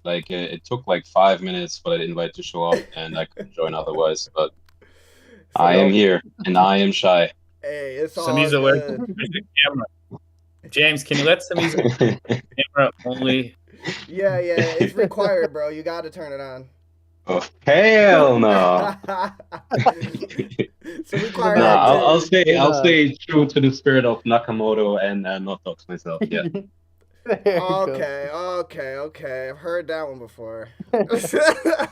Like it took like 5 minutes for that invite to show up, and I couldn't join otherwise. But I am So, here, and I am shy. hey, it's all Samiza, where's good. the camera? James, can you let Samiza camera only? Yeah, it's required, bro. You got to turn it on. Oh hell no! It's a required Nah, activity. I'll stay true to the spirit of Nakamoto and not dox myself. Yeah. There you go. Okay. I've heard that one before. Let's There's a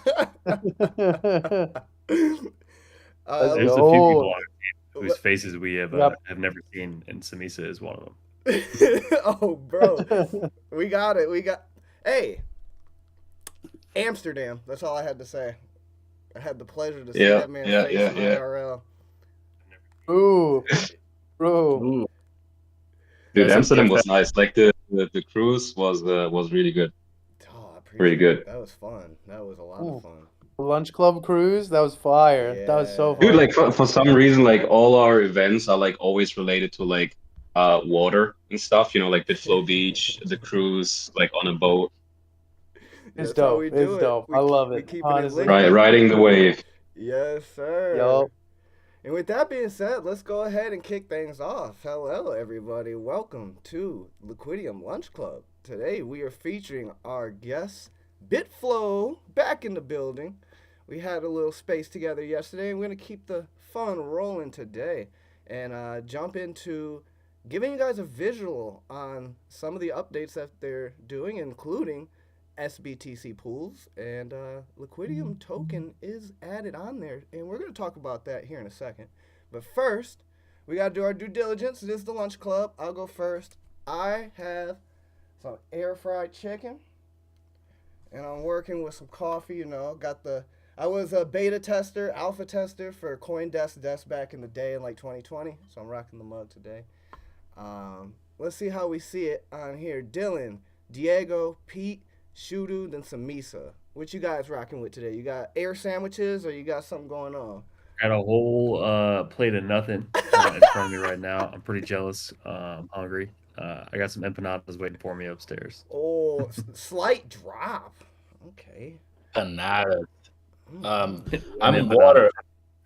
few people go. on our team whose faces we have Yep. have never seen, and Samisa is one of them. Oh, bro. We got it. Hey, Amsterdam. That's all I had to say. I had the pleasure to see that man's face in IRL. Ooh, bro. Ooh. Dude, That's Amsterdam was that. nice. Like the cruise was really good. Oh, I appreciate Pretty good. it. That was fun. That was a lot of fun. Lunch club cruise, that was fire. Yeah. That was so fun. Dude, like for some reason, like all our events are like always related to like water and stuff. You know, like Bitflow Beach, the cruise, like on a boat. It's dope. It's dope. I love it. Honestly. Right, riding the wave. Yes, sir. Yup. And with that being said, let's go ahead and kick things off. Hello, everybody. Welcome to Liquidium Lunch Club. Today we are featuring our guest, Bitflow, back in the building. We had a little space together yesterday, and we're going to keep the fun rolling today and jump into giving you guys a visual on some of the updates that they're doing, including sBTC pools, and Liquidium Token is added on there, and we're going to talk about that here in a second. But first, we got to do our due diligence. This is the Lunch Club. I'll go first. I have some air fried chicken, and I'm working with some coffee. You know, I was a beta tester, alpha tester for CoinDesk back in the day in like 2020, so I'm rocking the mug today. Let's see how we see it on here. Dylan, Diego, Pete, Shudu, then some Misa. What you guys rocking with today? You got air sandwiches or you got something going on? Got a whole plate of nothing in front of me right now. I'm pretty jealous. I'm hungry. I got some empanadas waiting for me upstairs. Oh, slight drop. Okay. Empanadas. I'm empanada. water.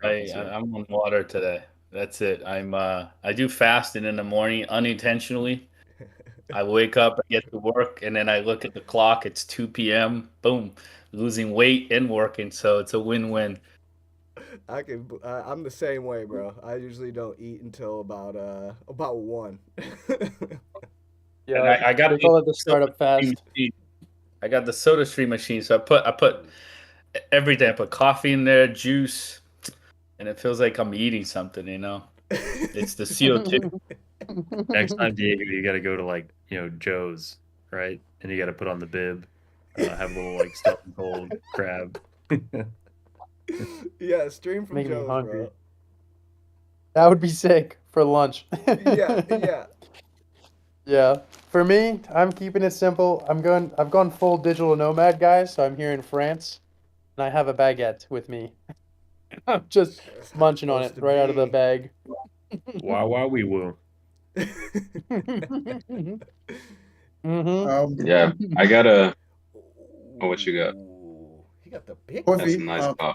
I'm on water today. That's it. I do fasting in the morning unintentionally. I wake up, I get to work, and then I look at the clock. It's 2 p.m. Boom, losing weight and working. So it's a win-win. I'm the same way, bro. I usually don't eat until about 1. Yeah, I got they call it the startup fast. I got the soda stream machine, so I put everything. I put coffee in there, juice, and it feels like I'm eating something. You know, it's the CO2. Next time, Diego, you got to go to like Joe's, right? And you got to put on the bib, have a little like Stone Cold crab. Yeah, stream from Making me Joe's, hungry. bro. That would be sick for lunch. Yeah. Yeah. For me, I'm keeping it simple. I've gone full digital nomad, guys, so I'm here in France, and I have a baguette with me. I'm just munching on it right out of the bag. Wow, we woo. Yeah, I got a. Oh, what you got? He got the big That's coffee. a nice coffee.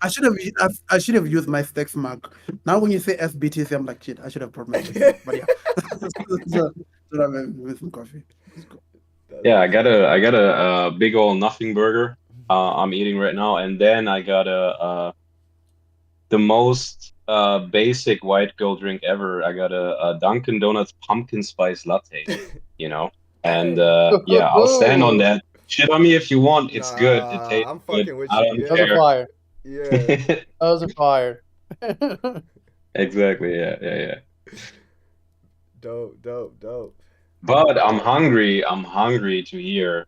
I should have used my Stex mug. Now when you say sBTC, I'm like, shit, I should have brought my Stex. But yeah, so I'm with some coffee. Yeah, I got a big old nothing burger. I'm eating right now, and then I got the most basic white girl drink ever. I got a Dunkin' Donuts pumpkin spice latte. You know, and yeah, I'll stand on that. Shit on me if you want. It's good. It tastes I'm good. fucking with I you. don't That was a care. fire. Yeah. That was a fire. Exactly. Yeah. Dope. But I'm hungry. I'm hungry to hear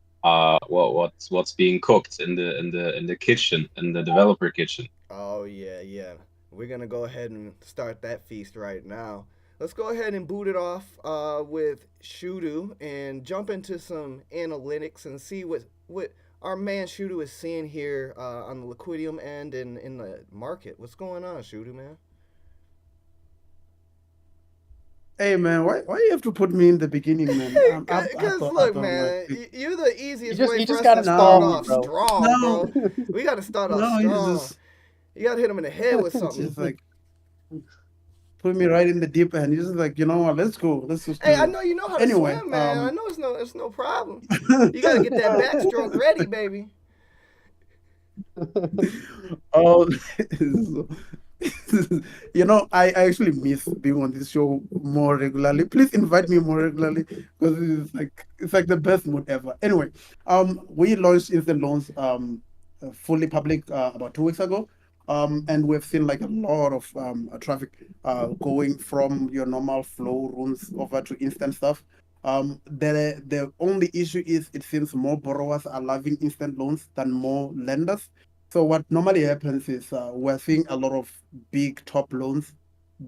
what's being cooked in the kitchen, in the developer kitchen. Oh yeah. We're gonna go ahead and start that feast right now. Let's go ahead and boot it off with Shudu and jump into some analytics and see what our man Shudu is seeing here on the Liquidium end and in the market. What's going on, Shudu, man? Hey man, why you have to put me in the beginning, man? Cause look, man, you're the easiest way you for just us gotta to start stall me, off bro. strong, no, bro. We gotta start off no, you strong. just You gotta hit him in the head with it's something. just like put me right in the deep end. You're just like, you know what? Let's go. Let's just Hey, do I this. know you know how to Anyway, swim, man. I know it's no problem. You gotta get that backstroke ready, baby. oh, you know, I actually miss being on this show more regularly. Please invite me more regularly because it's like the best mood ever. Anyway, we launched instant loans fully public about 2 weeks ago. And we've seen like a lot of traffic going from your normal flow rooms over to instant stuff. The only issue is it seems more borrowers are loving instant loans than more lenders. So what normally happens is we're seeing a lot of big top loans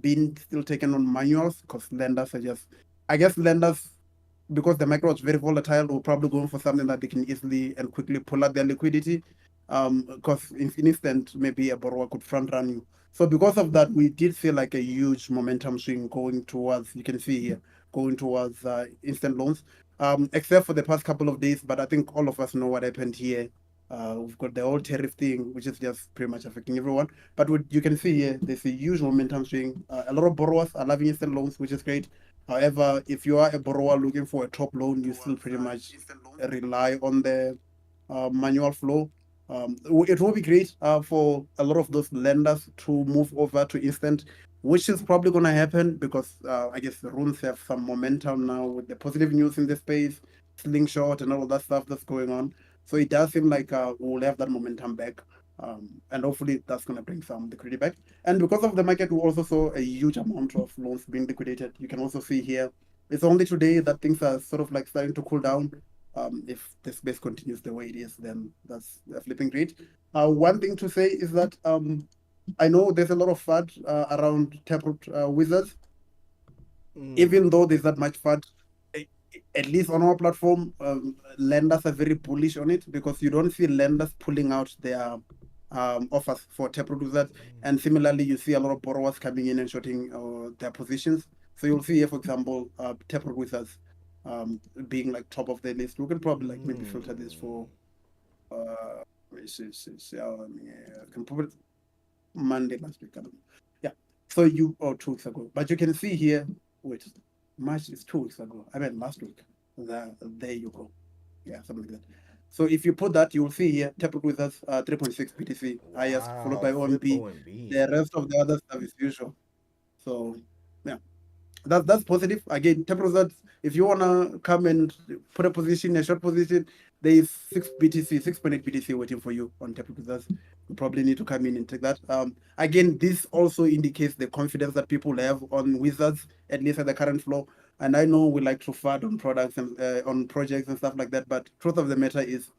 being still taken on manuals because lenders are just, I guess lenders, because the macro is very volatile, will probably go for something that they can easily and quickly pull out their liquidity. Because in instant, maybe a borrower could front run you. So because of that, we did feel like a huge momentum swing going towards, you can see here, going towards instant loans. Except for the past couple of days, but I think all of us know what happened here. We've got the whole tariff thing, which is just pretty much affecting everyone. But what you can see here, there's a huge momentum swing. A lot of borrowers are loving instant loans, which is great. However, if you are a borrower looking for a top loan, you still pretty much rely on the manual flow. It will be great for a lot of those lenders to move over to instant, which is probably going to happen because I guess the runes have some momentum now with the positive news in the space, slingshot, and all of that stuff that's going on. So it does seem like we'll have that momentum back. And hopefully that's going to bring some liquidity back. And because of the market, we also saw a huge amount of loans being liquidated. You can also see here, it's only today that things are sort of like starting to cool down. If the space continues the way it is, then that's a flipping great. One thing to say is that I know there's a lot of FUD around Taproot Wizards. Even though there's that much FUD, at least on our platform, lenders are very bullish on it because you don't see lenders pulling out their offers for Taproot Wizards. And similarly, you see a lot of borrowers coming in and shorting their positions. So you'll see here, for example, Taproot Wizards being like top of the list. We can probably like maybe filter this for I can probably Monday last week. I don't know. Yeah. So you 2 weeks ago. But you can see here, wait, March is 2 weeks ago. I mean last week. There you go. Yeah, something like that. So if you put that, you will see here, Taproot Wizards 3.6 BTC highest, followed by Flip OMP. OMB. The rest of the other stuff is usual. So yeah. That's positive. Again, Taproot Wizards, if you wanna come and put a position, a short position, there is 6 BTC, 6.8 BTC waiting for you on Taproot Wizards. You probably need to come in and take that. Again, this also indicates the confidence that people have on Wizards, at least at the current flow. And I know we like to fad on products and on projects and stuff like that, but truth of the matter is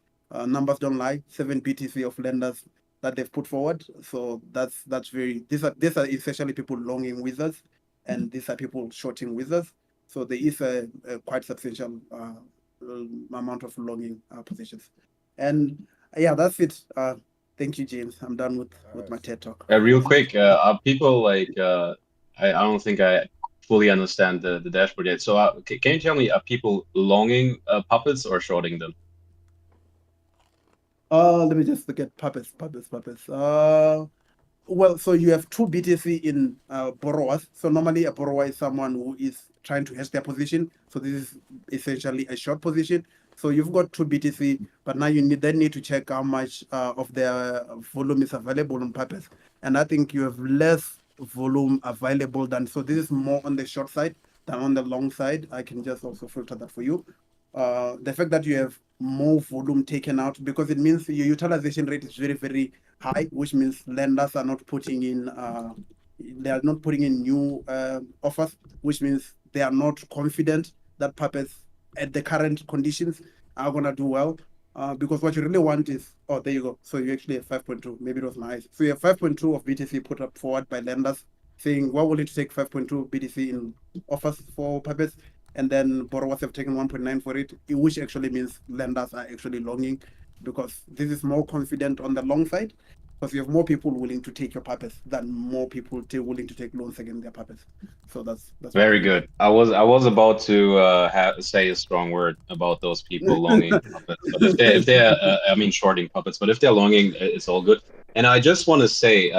numbers don't lie. 7 BTC of lenders that they've put forward. So that's very these are essentially people longing Wizards, and these are people shorting Wizards. So there is a quite substantial amount of longing positions. And yeah, that's it. Thank you, James. I'm done with my TED talk. Real quick, are people like I don't think I fully understand the dashboard yet. So can you tell me, are people longing puppets or shorting them? Let me just look at puppets. Well, so you have 2 BTC in borrowers. So normally a borrower is someone who is trying to hedge their position. So this is essentially a short position. So you've got 2 BTC, but now you need to check how much of their volume is available on purpose. And I think you have less volume available than, so this is more on the short side than on the long side. I can just also filter that for you. The fact that you have more volume taken out, because it means your utilization rate is very, very high, which means lenders are not putting in new offers, which means they are not confident that puppets at the current conditions are gonna do well. Because what you really want is, oh, there you go. So you actually have 5.2. Maybe it was nice. So you have 5.2 of BTC put up forward by lenders, saying what will it take 5.2 BTC in offers for puppets, and then borrowers have taken 1.9 for it, which actually means lenders are actually longing because this is more confident on the long side. because you have more people willing to take your puppets than more people willing to take loans against their puppets. So that's Very good. I was about to say a strong word about those people longing puppets, but if they're I mean shorting puppets, but if they're longing, it's all good. And I just want to say,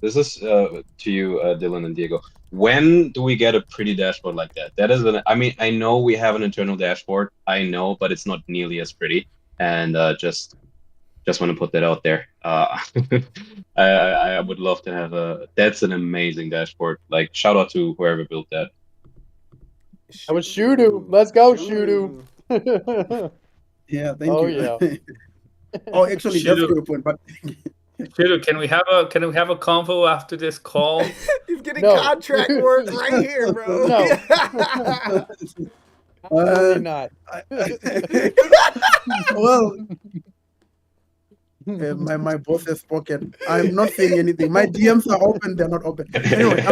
this is to you, Dylan and Diego. When do we get a pretty dashboard like that? That is I mean, I know we have an internal dashboard. I know, but it's not nearly as pretty. And just want to put that out there. I would love to have that's an amazing dashboard. Like shout out to whoever built that. That was Shudu. Let's go, Shudu. Yeah, thank Oh, you. yeah. Oh, actually, that's Shudu. a good point. But Shudu, can we have a convo after this call? He's getting No. contract work right here, bro. No. Absolutely not. well, my boss has spoken. I'm not saying anything. My DMs are open; they're not open. Anyway,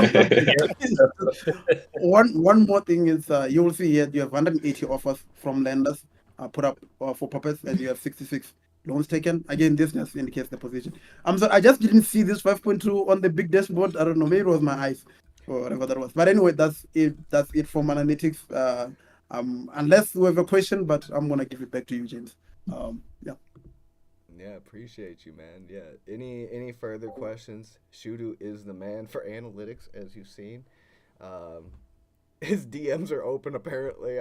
one more thing is you will see here you have 180 offers from lenders put up for puppets, and you have 66 loans taken. Again, this just indicates the position. So I just didn't see this 5.2 on the big dashboard. I don't know, maybe it was my eyes or whatever that was. But anyway, that's it. That's it from analytics. Unless you have a question, but I'm gonna give it back to you, James. Yeah. Yeah, appreciate you, man. Yeah. Any further questions? Shudu is the man for analytics, as you've seen. His DMs are open, apparently.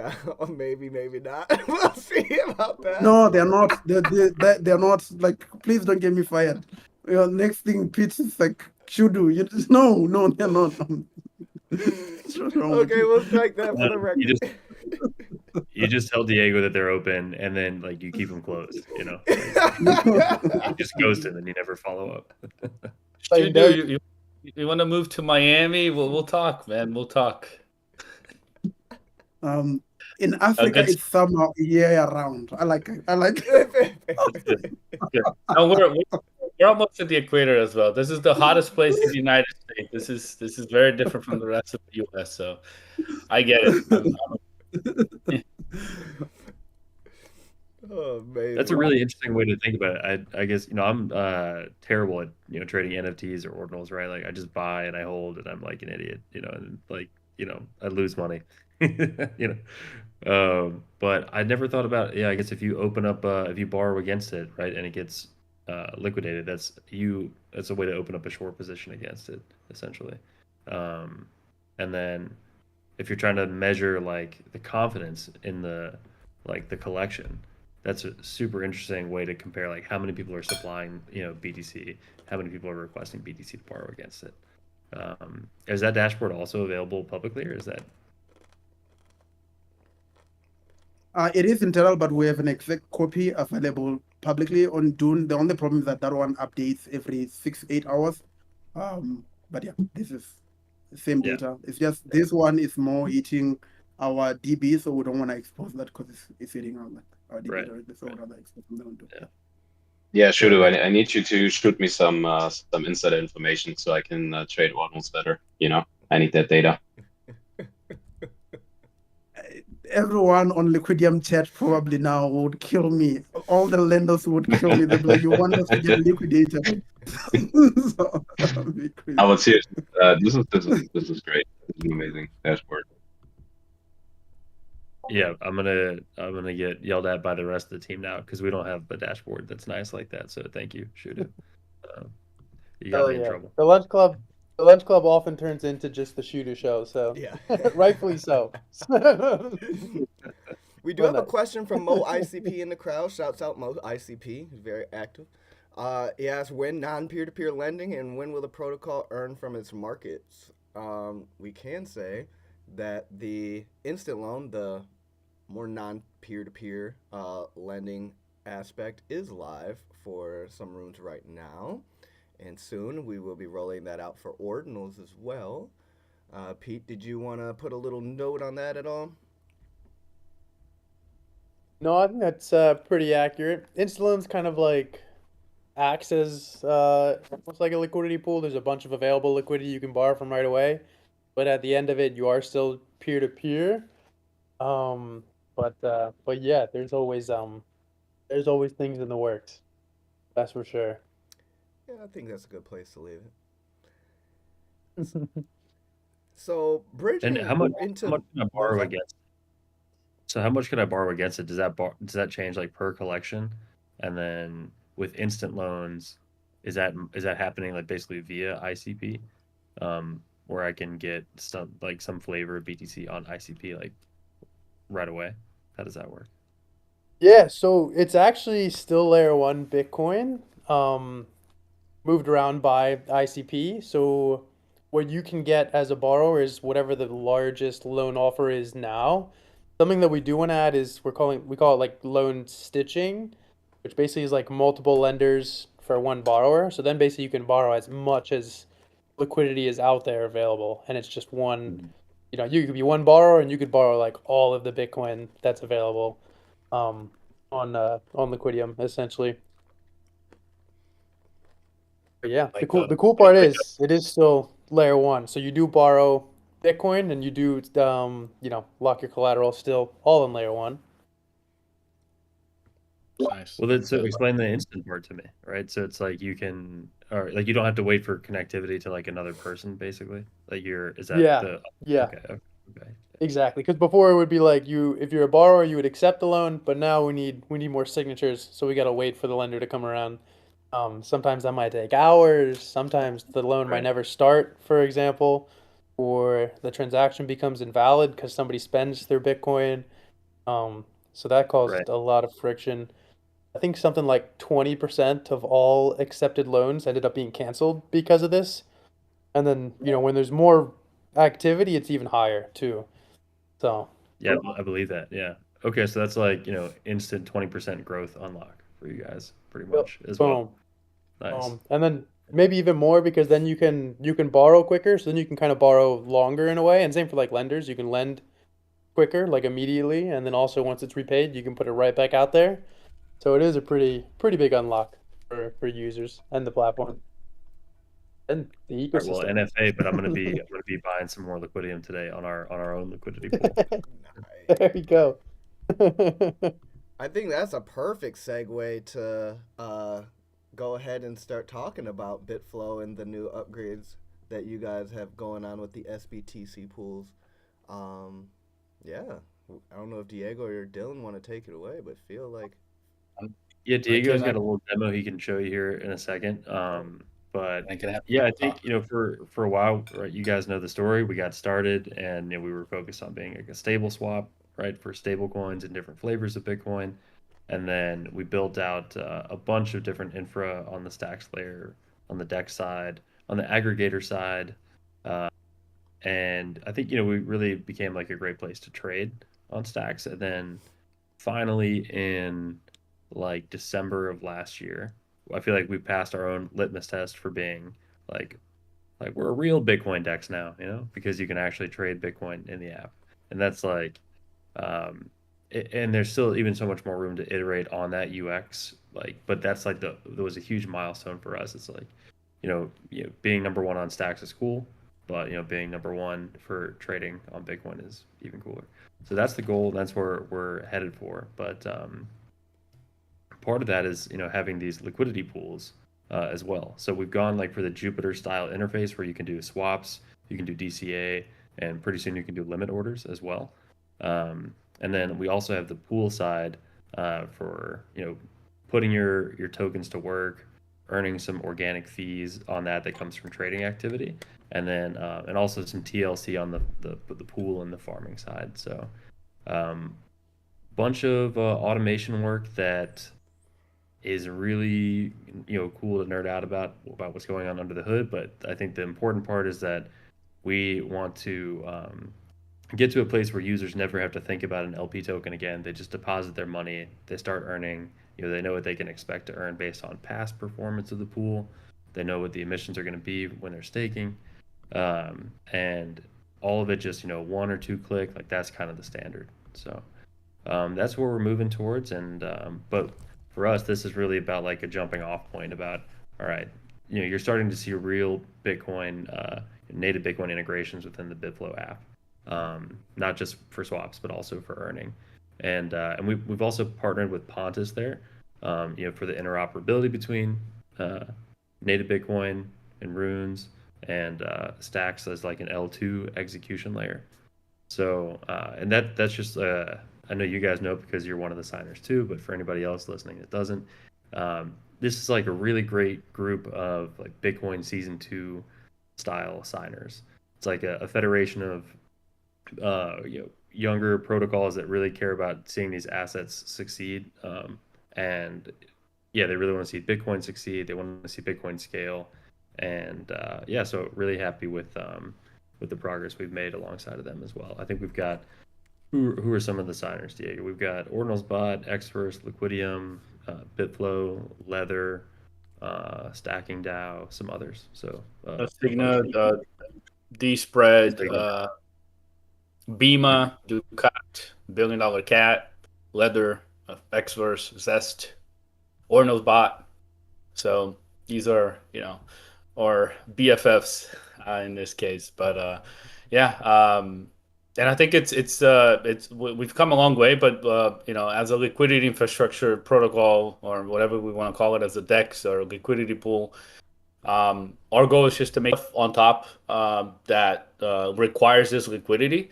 Maybe not. We'll see about that. No, they're not. They're not. Like, please don't get me fired. Next thing, Pete is like, Shudu. No, they're not. Okay, we'll strike that for the record. You just tell Diego that they're open, and then like you keep them closed. You know, you just ghost him, and you never follow up. You want to move to Miami? We'll talk, man. We'll talk. In Africa, it's summer year round. I like it. No, we're almost at the equator as well. This is the hottest place in the United States. This is very different from the rest of the U.S. So I get it. Oh, man. That's a really interesting way to think about it. I guess I'm terrible at trading NFTs or ordinals, right? Like I just buy and I hold, and I'm like an idiot, and like I lose money, But I never thought about I guess if you open up if you borrow against it, right, and it gets liquidated, that's a way to open up a short position against it, essentially. And then if you're trying to measure like the confidence in the collection, that's a super interesting way to compare like how many people are supplying BTC, how many people are requesting BTC to borrow against it. Is that dashboard also available publicly, or is that? It is internal, but we have an exact copy available publicly on Dune. The only problem is that one updates every 6-8 hours. But yeah, this is the same data. It's just this one is more eating our DB, so we don't want to expose that because it's eating our DB directly. So we'd rather expose them. Yeah, Shudu, I need you to shoot me some insider information so I can trade Ordinals better. I need that data. Everyone on Liquidium chat probably now would kill me. All the lenders would kill me. They'd be like, "You want us to get liquidated?" So, I would see it. This is great. This is an amazing dashboard. Yeah, I'm gonna get yelled at by the rest of the team now because we don't have a dashboard that's nice like that. So thank you, Shudu. You got me in trouble. The lunch club often turns into just the Shudu show, so yeah, rightfully so. We do have a question from Mo ICP in the crowd. Shouts out Mo ICP. He's very active. He asks, when non-peer-to-peer lending and when will the protocol earn from its markets? We can say that the instant loan, the more non-peer-to-peer lending aspect, is live for some rooms right now. And soon we will be rolling that out for Ordinals as well. Pete, did you want to put a little note on that at all? No, I think that's pretty accurate. Instant loans kind of like acts as almost like a liquidity pool. There's a bunch of available liquidity you can borrow from right away, but at the end of it, you are still peer to peer. But yeah, there's always things in the works. That's for sure. Yeah, I think that's a good place to leave it. So And bridging how into much can I what was borrow that? against? So how much can I borrow against it? Does that change like per collection? And then with instant loans, is that happening like basically via ICP, where I can get some flavor of BTC on ICP like right away? How does that work? Yeah, so it's actually still layer one Bitcoin, moved around by ICP. So what you can get as a borrower is whatever the largest loan offer is now. Something that we do want to add is we call it like loan stitching, which basically is like multiple lenders for one borrower. So then basically you can borrow as much as liquidity is out there available, and it's just one. Mhm. You know, you could be one borrower, and you could borrow like all of the Bitcoin that's available, um, on Liquidium essentially. But yeah, Like the cool like part like is it is still layer one. So you do borrow Bitcoin and you do lock your collateral still all in layer one. nice. Well, then, so That's explain the instant part to me, right? So it's like you can, or like you don't have to wait for connectivity to like another person, basically. Like is that Yeah, the, yeah, okay, okay, okay. exactly. Because before it would be like if you're a borrower, you would accept the loan, but now we need more signatures, so we gotta wait for the lender to come around. Sometimes that might take hours. Sometimes the loan might Right, never start, for example, or the transaction becomes invalid because somebody spends their Bitcoin. Um, so that right. caused a lot of friction. I think something like 20% of all accepted loans ended up being canceled because of this. And then, when there's more activity, it's even higher too. So, Yeah, I believe that. Yeah. Okay, so that's like, instant 20% growth unlock for you guys, pretty yep. much as well. Boom. Nice. And then maybe even more because then you can borrow quicker, so then you can kind of borrow longer in a way. And same for like lenders, you can lend quicker, like immediately, and then also once it's repaid, you can put it right back out there. So it is a pretty big unlock for users and the platform and the All right, well, ecosystem. NFA, but I'm gonna be buying some more Liquidium today on our own liquidity pool. Nice. There you go. I think that's a perfect segue to go ahead and start talking about Bitflow and the new upgrades that you guys have going on with the sBTC pools. Um, yeah, I don't know if Diego or Dylan want to take it away, but feel like Um, Yeah, I Diego's can got a little demo he can show you here in a second. oh, But I can have yeah, I talk. think, for a while, right, you guys know the story. We got started and we were focused on being like a stable swap, right, for stable coins and different flavors of Bitcoin. And then we built out a bunch of different infra on the stacks layer, on the DEX side, on the aggregator side. Uh, and I think, we really became like a great place to trade on stacks. And then finally in like December of last year, I feel like we passed our own litmus test for being like we're a real Bitcoin DEX now, because you can actually trade Bitcoin in the app. And that's like um and there's still even so much more room to iterate on that UX, like, but that's like there was a huge milestone for us. It's like, being number one on stacks is cool, but being number one for trading on Bitcoin is even cooler. So that's the goal. That's where we're headed for. But part of that is having these liquidity pools as well. So we've gone like for the Jupyter style interface where you can do swaps, you can do DCA, and pretty soon you can do limit orders as well. And then we also have the pool side for putting your tokens to work, earning some organic fees on that comes from trading activity, and then and also some TLC on the pool and the farming side. So um, bunch of automation work that is really cool to nerd out about what's going on under the hood. But I think the important part is that we want to get to a place where users never have to think about an LP token again. They just deposit their money, they start earning. They know what they can expect to earn based on past performance of the pool. They know what the emissions are going to be when they're staking, and all of it just one or two click, like that's kind of the standard. So that's where we're moving towards. And but for us, this is really about like a jumping off point about, all right, you're starting to see real Bitcoin, native Bitcoin integrations within the Bitflow app, not just for swaps, but also for earning. And we've also partnered with Pontus there, for the interoperability between native Bitcoin and runes, and stacks as like an L2 execution layer. So, and that's just, I know you guys know because you're one of the signers too, but for anybody else listening that doesn't, this is like a really great group of like Bitcoin Season 2 style signers. It's like a federation of younger protocols that really care about seeing these assets succeed. And yeah, they really want to see Bitcoin succeed. They want to see Bitcoin scale. And yeah, so really happy with the progress we've made alongside of them as well. I think we've got who are some of the signers, Diego? We've got Ordinals Bot, Xverse, Liquidium, Bitflow, Leather, Stacking DAO, some others. So Signa, D-Spread, Bima, Ducat, Billion Dollar Cat, Leather, Xverse, Zest, Ordinals Bot. So these are, or BFFs in this case. But yeah, and I think we've come a long way. But as a liquidity infrastructure protocol or whatever we want to call it, as a DEX or a liquidity pool, our goal is just to make on top that requires this liquidity.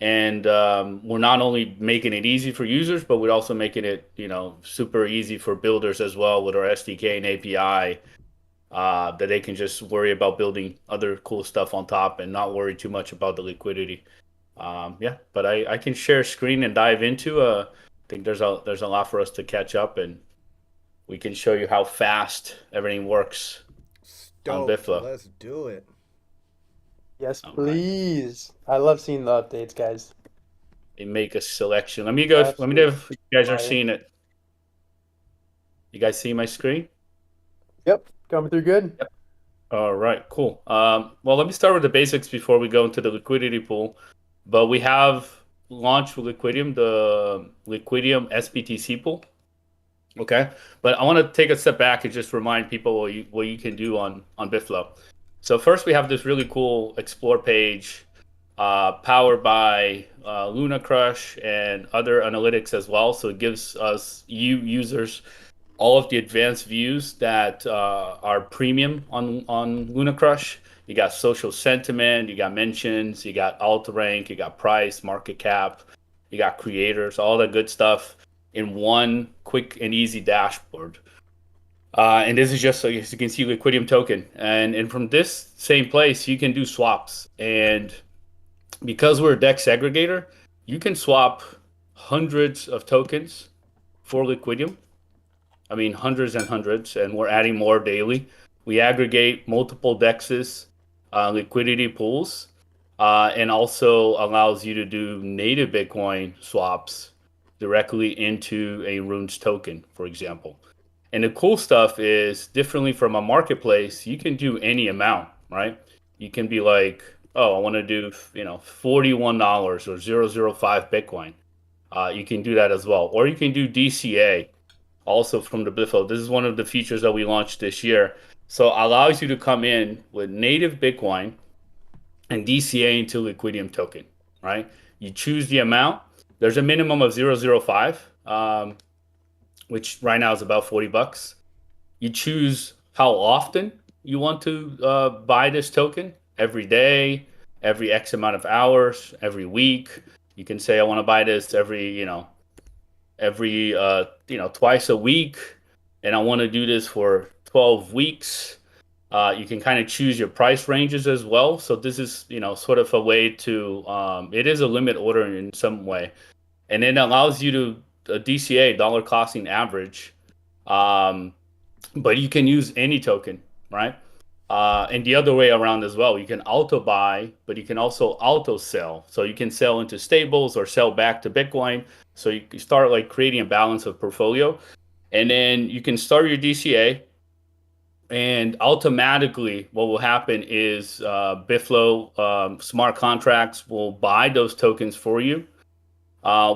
And we're not only making it easy for users, but we're also making it, super easy for builders as well with our SDK and API, that they can just worry about building other cool stuff on top and not worry too much about the liquidity. Yeah, but I can share screen and dive into. I think there's a lot for us to catch up, and we can show you how fast everything works on Bitflow. Let's do it. Yes, please. Right. I love seeing the updates, guys. They make a selection. Let me know if you guys are seeing it. You guys see my screen? Yep, coming through good. Yep. All right, cool. Well, let me start with the basics before we go into the liquidity pool. But we have launched with Liquidium, the Liquidium sBTC pool. Okay, but I want to take a step back and just remind people what you can do on Bitflow. So first, we have this really cool explore page, powered by Luna Crush and other analytics as well. So it gives us users all of the advanced views that are premium on Luna Crush. You got social sentiment, you got mentions, you got alt rank, you got price, market cap, you got creators, all that good stuff in one quick and easy dashboard. And this is just, so as you can see, Liquidium Token. And from this same place, you can do swaps. And because we're a DEX aggregator, you can swap hundreds of tokens for Liquidium. I mean, hundreds and hundreds, and we're adding more daily. We aggregate multiple DEXs, liquidity pools, and also allows you to do native Bitcoin swaps directly into a Runes token, for example. And the cool stuff is, differently from a marketplace, you can do any amount, right? You can be like, oh, I want to do, $41 or 0.005 Bitcoin. You can do that as well. Or you can do DCA, also from the Bitflow. This is one of the features that we launched this year. So it allows you to come in with native Bitcoin and DCA into Liquidium token, right? You choose the amount. There's a minimum of 0.005, which right now is about $40. You choose how often you want to buy this token, every day, every X amount of hours, every week. You can say, I want to buy this every twice a week, and I want to do this for 12 weeks. You can kind of choose your price ranges as well. So this is, sort of a way to, it is a limit order in some way. And it allows you to DCA, dollar costing average. But you can use any token, right? And the other way around as well. You can auto buy, but you can also auto sell. So you can sell into stables or sell back to Bitcoin. So you start like creating a balance of portfolio. And then you can start your DCA. And automatically what will happen is Bitflow smart contracts will buy those tokens for you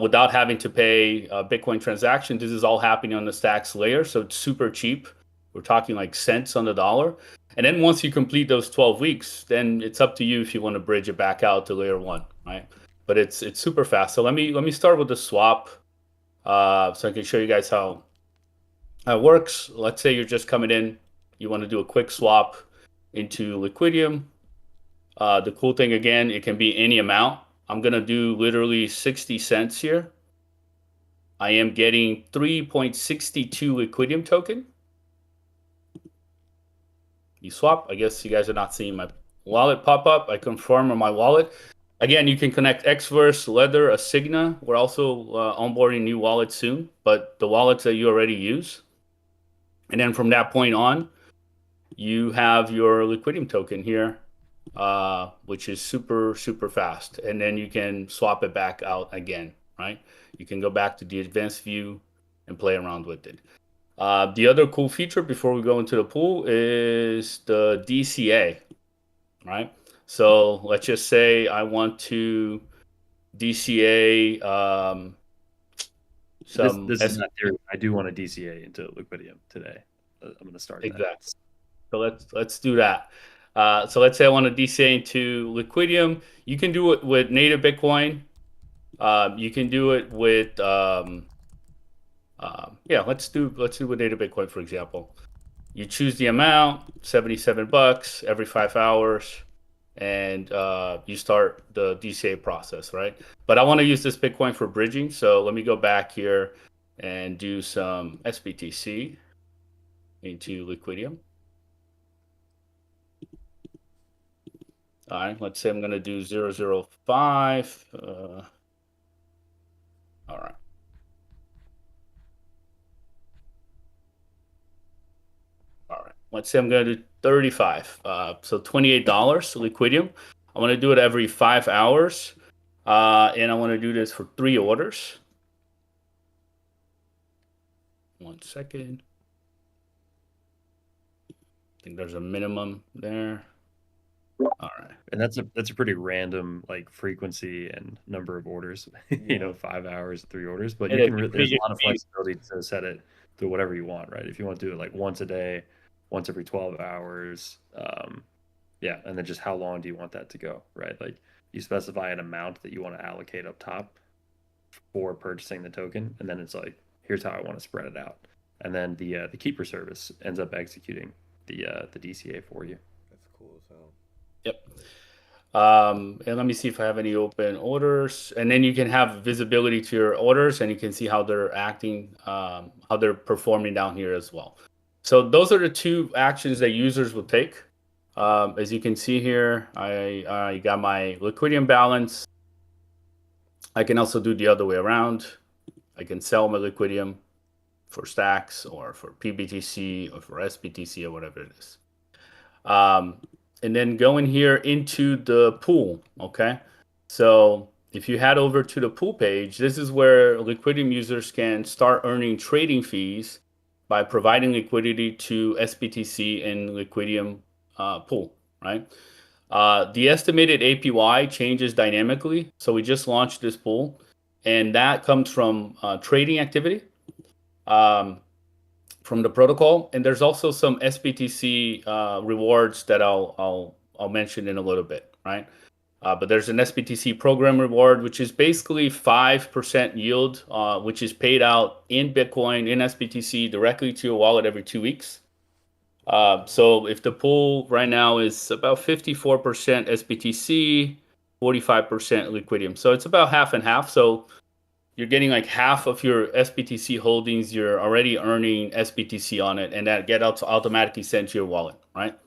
without having to pay a Bitcoin transaction. This is all happening on the Stacks layer. So it's super cheap. We're talking like cents on the dollar. And then once you complete those 12 weeks, then it's up to you if you want to bridge it back out to layer one, right? But it's super fast. So let me start with the swap, so I can show you guys how it works. Let's say you're just coming in you want to do a quick swap into Liquidium. The cool thing, again, it can be any amount. I'm going to do literally 60 cents here. I am getting 3.62 Liquidium token. You swap. I guess you guys are not seeing my wallet pop up. I confirm on my wallet. Again, you can connect Xverse, Ledger, Asigna. We're also onboarding new wallets soon, but the wallets that you already use. And then from that point on, you have your Liquidium token here, which is super, super fast. And then you can swap it back out again, right? You can go back to the advanced view and play around with it. The other cool feature before we go into the pool is the DCA, right? So let's just say I want to DCA some. This is not theory. I do want to DCA into Liquidium today. I'm going to start Exactly. that. So let's do that. So let's say I want to DCA into Liquidium. You can do it with native Bitcoin. You can do it with let's do with native Bitcoin, for example. You choose the amount, $77 every 5 hours, and you start the DCA process, right? But I want to use this Bitcoin for bridging, so let me go back here and do some sBTC into Liquidium. All right, let's say I'm going to do 0.005. All right. All right, let's say I'm going to do 35. So $28 Liquidium. I want to do it every 5 hours. And I want to do this for 3 orders. 1 second. I think there's a minimum there. All right. And that's a pretty random like frequency and number of orders. You know, 5 hours, 3 orders. But you can there's a lot of flexibility to set it to whatever you want, right? If you want to do it like once a day, once every 12 hours, yeah, and then just how long do you want that to go, right? Like you specify an amount that you want to allocate up top for purchasing the token, and then it's like, here's how I want to spread it out, and then the keeper service ends up executing the DCA for you. That's cool as hell. Yep. And let me see if I have any open orders, and then you can have visibility to your orders, and you can see how they're acting, how they're performing down here as well. So those are the 2 actions that users will take. As you can see here, I got my Liquidium balance. I can also do the other way around. I can sell my Liquidium for stacks or for PBTC or for sBTC or whatever it is. And then going here into the pool, okay? So if you head over to the pool page, this is where Liquidium users can start earning trading fees by providing liquidity to sBTC and Liquidium pool, right? The estimated APY changes dynamically. So we just launched this pool, and that comes from trading activity from the protocol. And there's also some sBTC rewards that I'll mention in a little bit, right? But there's an sBTC program reward, which is basically 5% yield, which is paid out in Bitcoin, in sBTC, directly to your wallet every 2 weeks. So if the pool right now is about 54% sBTC, 45% Liquidium. So it's about half and half. So you're getting like half of your sBTC holdings, you're already earning sBTC on it, and that gets automatically sent to your wallet, right?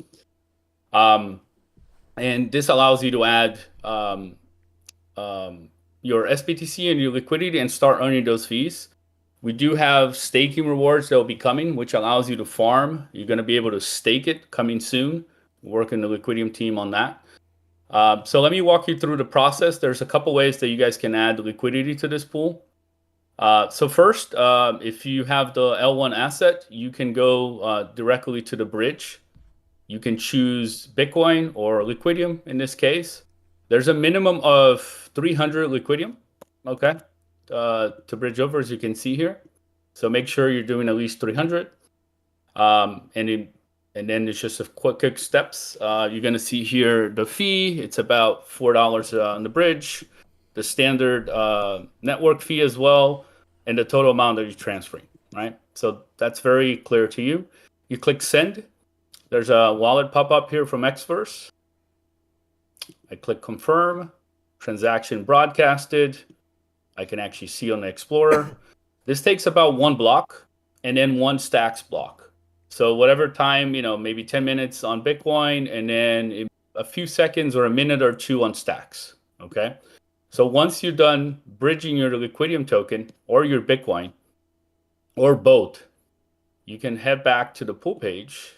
And this allows you to add your sBTC and your Liquidity and start earning those fees. We do have staking rewards that will be coming, which allows you to farm. You're going to be able to stake it coming soon. Working the Liquidium team on that. So let me walk you through the process. There's a couple ways that you guys can add liquidity to this pool. So first, if you have the L1 asset, you can go directly to the bridge. You can choose Bitcoin or Liquidium in this case. There's a minimum of 300 Liquidium, okay, to bridge over, as you can see here. So make sure you're doing at least 300. And then it's just a quick steps. You're going to see here the fee. It's about $4 on the bridge, the standard network fee as well, and the total amount that you're transferring, right? So that's very clear to you. You click send. There's a wallet pop-up here from Xverse. I click confirm, transaction broadcasted. I can actually see on the Explorer. This takes about 1 block and then 1 stacks block. So whatever time, maybe 10 minutes on Bitcoin and then a few seconds or a minute or 2 on stacks. Okay. So once you're done bridging your Liquidium token or your Bitcoin or both, you can head back to the pool page.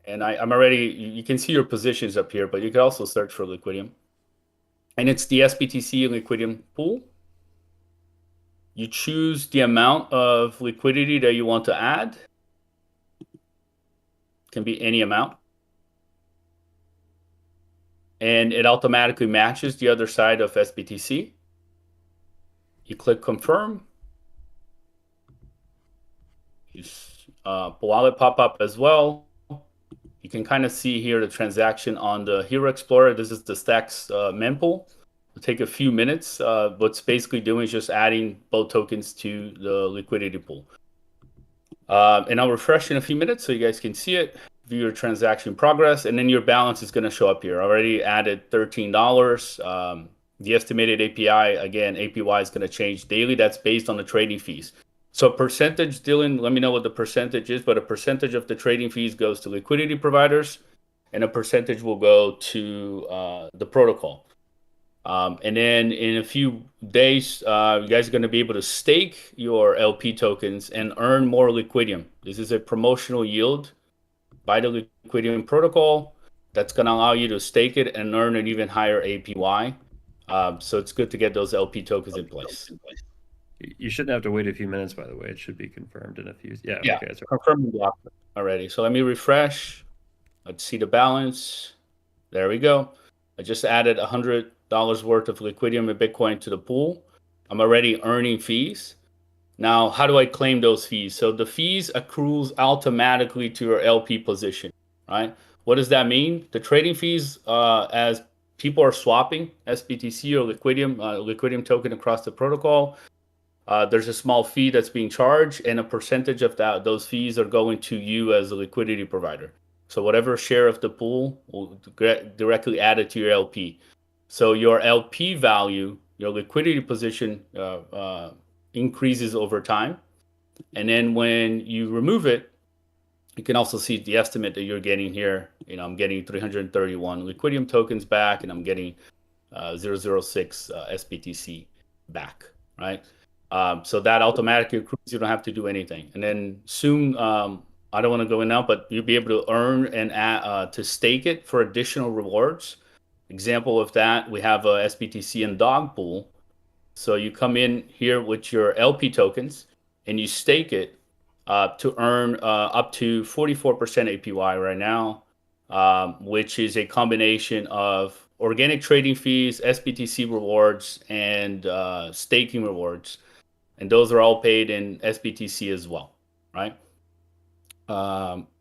And I'm already, you can see your positions up here, but you can also search for Liquidium. And it's the sBTC Liquidium pool. You choose the amount of liquidity that you want to add. It can be any amount. And it automatically matches the other side of sBTC. You click confirm. Wallet pop up as well. You can kind of see here the transaction on the Hero Explorer. This is the Stacks mempool. It'll take a few minutes. What's basically doing is just adding both tokens to the liquidity pool. And I'll refresh in a few minutes so you guys can see it, view your transaction progress, and then your balance is going to show up here. I already added $13. The estimated API, again, APY is going to change daily. That's based on the trading fees. So percentage, Dylan, let me know what the percentage is, but a percentage of the trading fees goes to liquidity providers and a percentage will go to the protocol. And then in a few days, you guys are going to be able to stake your LP tokens and earn more Liquidium. This is a promotional yield by the Liquidium protocol that's going to allow you to stake it and earn an even higher APY. So it's good to get those LP tokens in place. You shouldn't have to wait a few minutes, by the way. It should be confirmed in a few. Yeah. Okay, that's right. Confirmed already. So let me refresh. Let's see the balance. There we go. I just added $100 worth of Liquidium and Bitcoin to the pool. I'm already earning fees. Now, how do I claim those fees? So the fees accrues automatically to your LP position, right? What does that mean? The trading fees, as people are swapping sBTC or Liquidium token across the protocol, there's a small fee that's being charged, and a percentage of those fees are going to you as a liquidity provider. So whatever share of the pool will get directly added to your LP. So your LP value, your liquidity position increases over time. And then when you remove it, you can also see the estimate that you're getting here. I'm getting 331 Liquidium tokens back, and I'm getting 006 sBTC back, right? So that automatically accrues. You don't have to do anything. And then soon, I don't want to go in now, but you'll be able to earn and to stake it for additional rewards. Example of that, we have a sBTC and dog pool. So you come in here with your LP tokens and you stake it to earn up to 44% APY right now, which is a combination of organic trading fees, sBTC rewards, and staking rewards. And those are all paid in sBTC as well, right?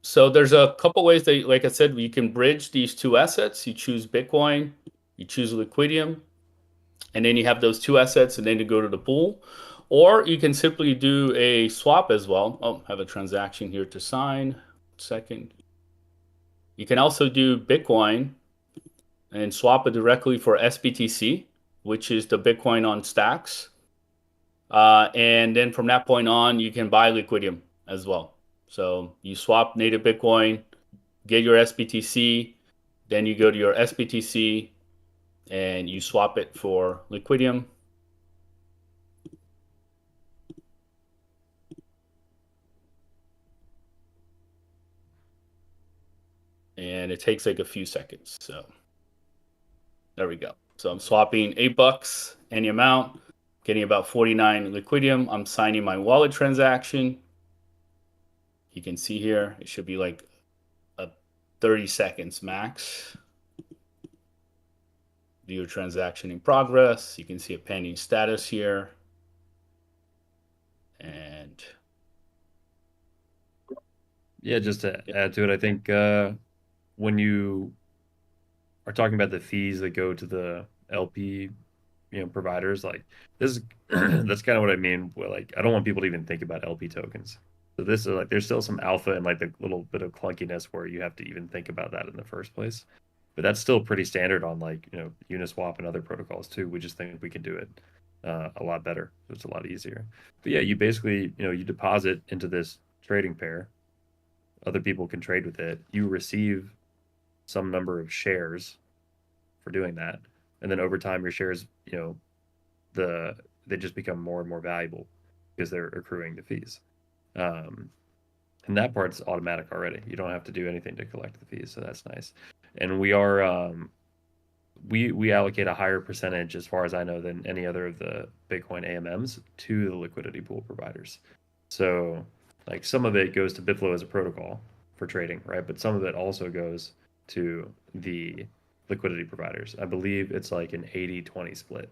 So there's a couple ways that, like I said, you can bridge these two assets. You choose Bitcoin, you choose Liquidium, and then you have those two assets, and then you go to the pool. Or you can simply do a swap as well. Oh, I have a transaction here to sign. Second. You can also do Bitcoin and swap it directly for sBTC, which is the Bitcoin on Stacks. And then from that point on, you can buy Liquidium as well. So you swap native Bitcoin, get your sBTC, then you go to your sBTC and you swap it for Liquidium. And it takes like a few seconds. So there we go. So I'm swapping $8, any amount, getting about 49 Liquidium. I'm signing my wallet transaction. You can see here, it should be like 30 seconds max. Do your transaction in progress. You can see a pending status here. And yeah, just to add to it, I think when you are talking about the fees that go to the LP providers, like this is that's kind of what I mean. Where like I don't want people to even think about LP tokens. So this is like there's still some alpha and like the little bit of clunkiness where you have to even think about that in the first place. But that's still pretty standard on like Uniswap and other protocols too. We just think we can do it a lot better. It's a lot easier. But yeah, you basically you deposit into this trading pair. Other people can trade with it. You receive some number of shares for doing that, and then over time your shares they just become more and more valuable because they're accruing the fees. Um, and that part's automatic already. You don't have to do anything to collect the fees, so that's nice. And we allocate a higher percentage, as far as I know, than any other of the Bitcoin AMMs to the liquidity pool providers. So like some of it goes to Bitflow as a protocol for trading, right? But some of it also goes to the liquidity providers. I believe it's like an 80-20 split,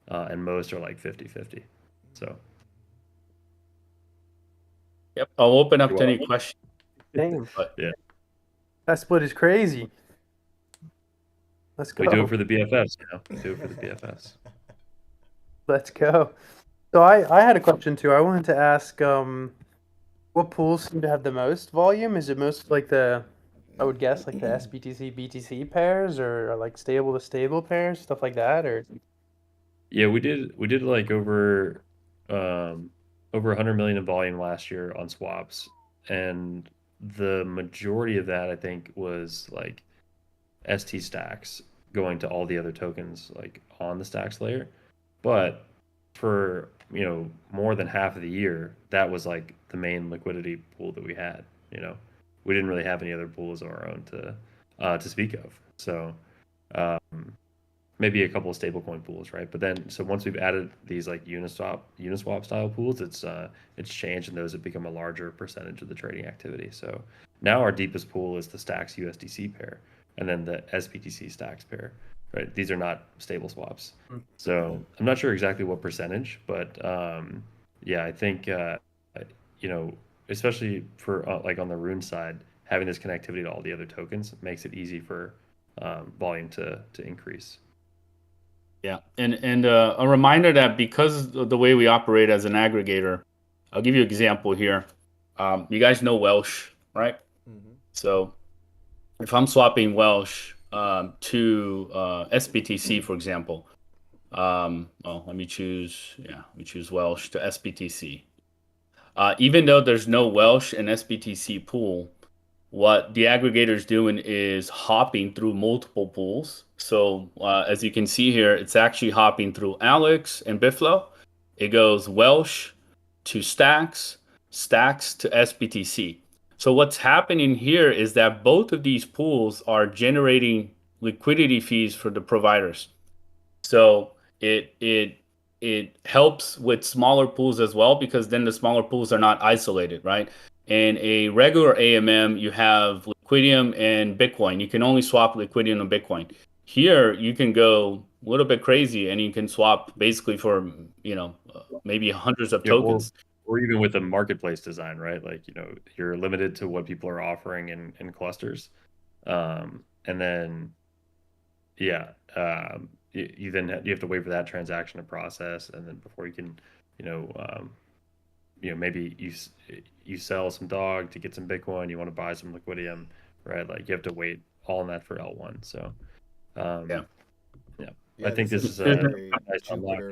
and most are like 50-50. So Yep. I'll open up to any questions. Damn. But yeah, That split is crazy. Let's go. we do it for the BFFs. We do it for the BFFs. Let's go. So I had a question too. I wanted to ask, what pools seem to have the most volume? Is it most like I would guess like the sBTC BTC pairs, or like stable to stable pairs, stuff like that, or? Yeah, we did like over 100 million in volume last year on swaps, and the majority of that I think was like ST stacks going to all the other tokens like on the stacks layer. But for more than half of the year, that was like the main liquidity pool that we had. We didn't really have any other pools of our own to speak of. So maybe a couple of stablecoin pools, right? But then so once we've added these like Uniswap style pools, it's changed, and those have become a larger percentage of the trading activity. So now our deepest pool is the Stacks USDC pair, and then the sBTC Stacks pair. Right, these are not stable swaps. So I'm not sure exactly what percentage, but yeah, I think especially for like on the Rune side, having this connectivity to all the other tokens makes it easy for volume to increase. yeah, and a reminder that because of the way we operate as an aggregator, I'll give you an example here. You guys know Welsh, right? Mm-hmm. So if I'm swapping Welsh to sBTC, for example, let me choose Welsh to sBTC. Even though there's no Welsh and sBTC pool, what the aggregator is doing is hopping through multiple pools. So as you can see here, it's actually hopping through Alex and Bitflow. It goes Welsh to Stacks, Stacks to sBTC. So what's happening here is that both of these pools are generating liquidity fees for the providers. So it helps with smaller pools as well, because then the smaller pools are not isolated, right? In a regular AMM, you have Liquidium and Bitcoin. You can only swap Liquidium and Bitcoin. Here, you can go a little bit crazy, and you can swap basically for maybe hundreds of tokens. Or even with the marketplace design, right? Like you're limited to what people are offering in clusters, and then yeah, you have to wait for that transaction to process, and then before you can maybe you sell some dog to get some Bitcoin, you want to buy some Liquidium, right? Like you have to wait all in that for L1. So Yeah. I think this is a nice unlock.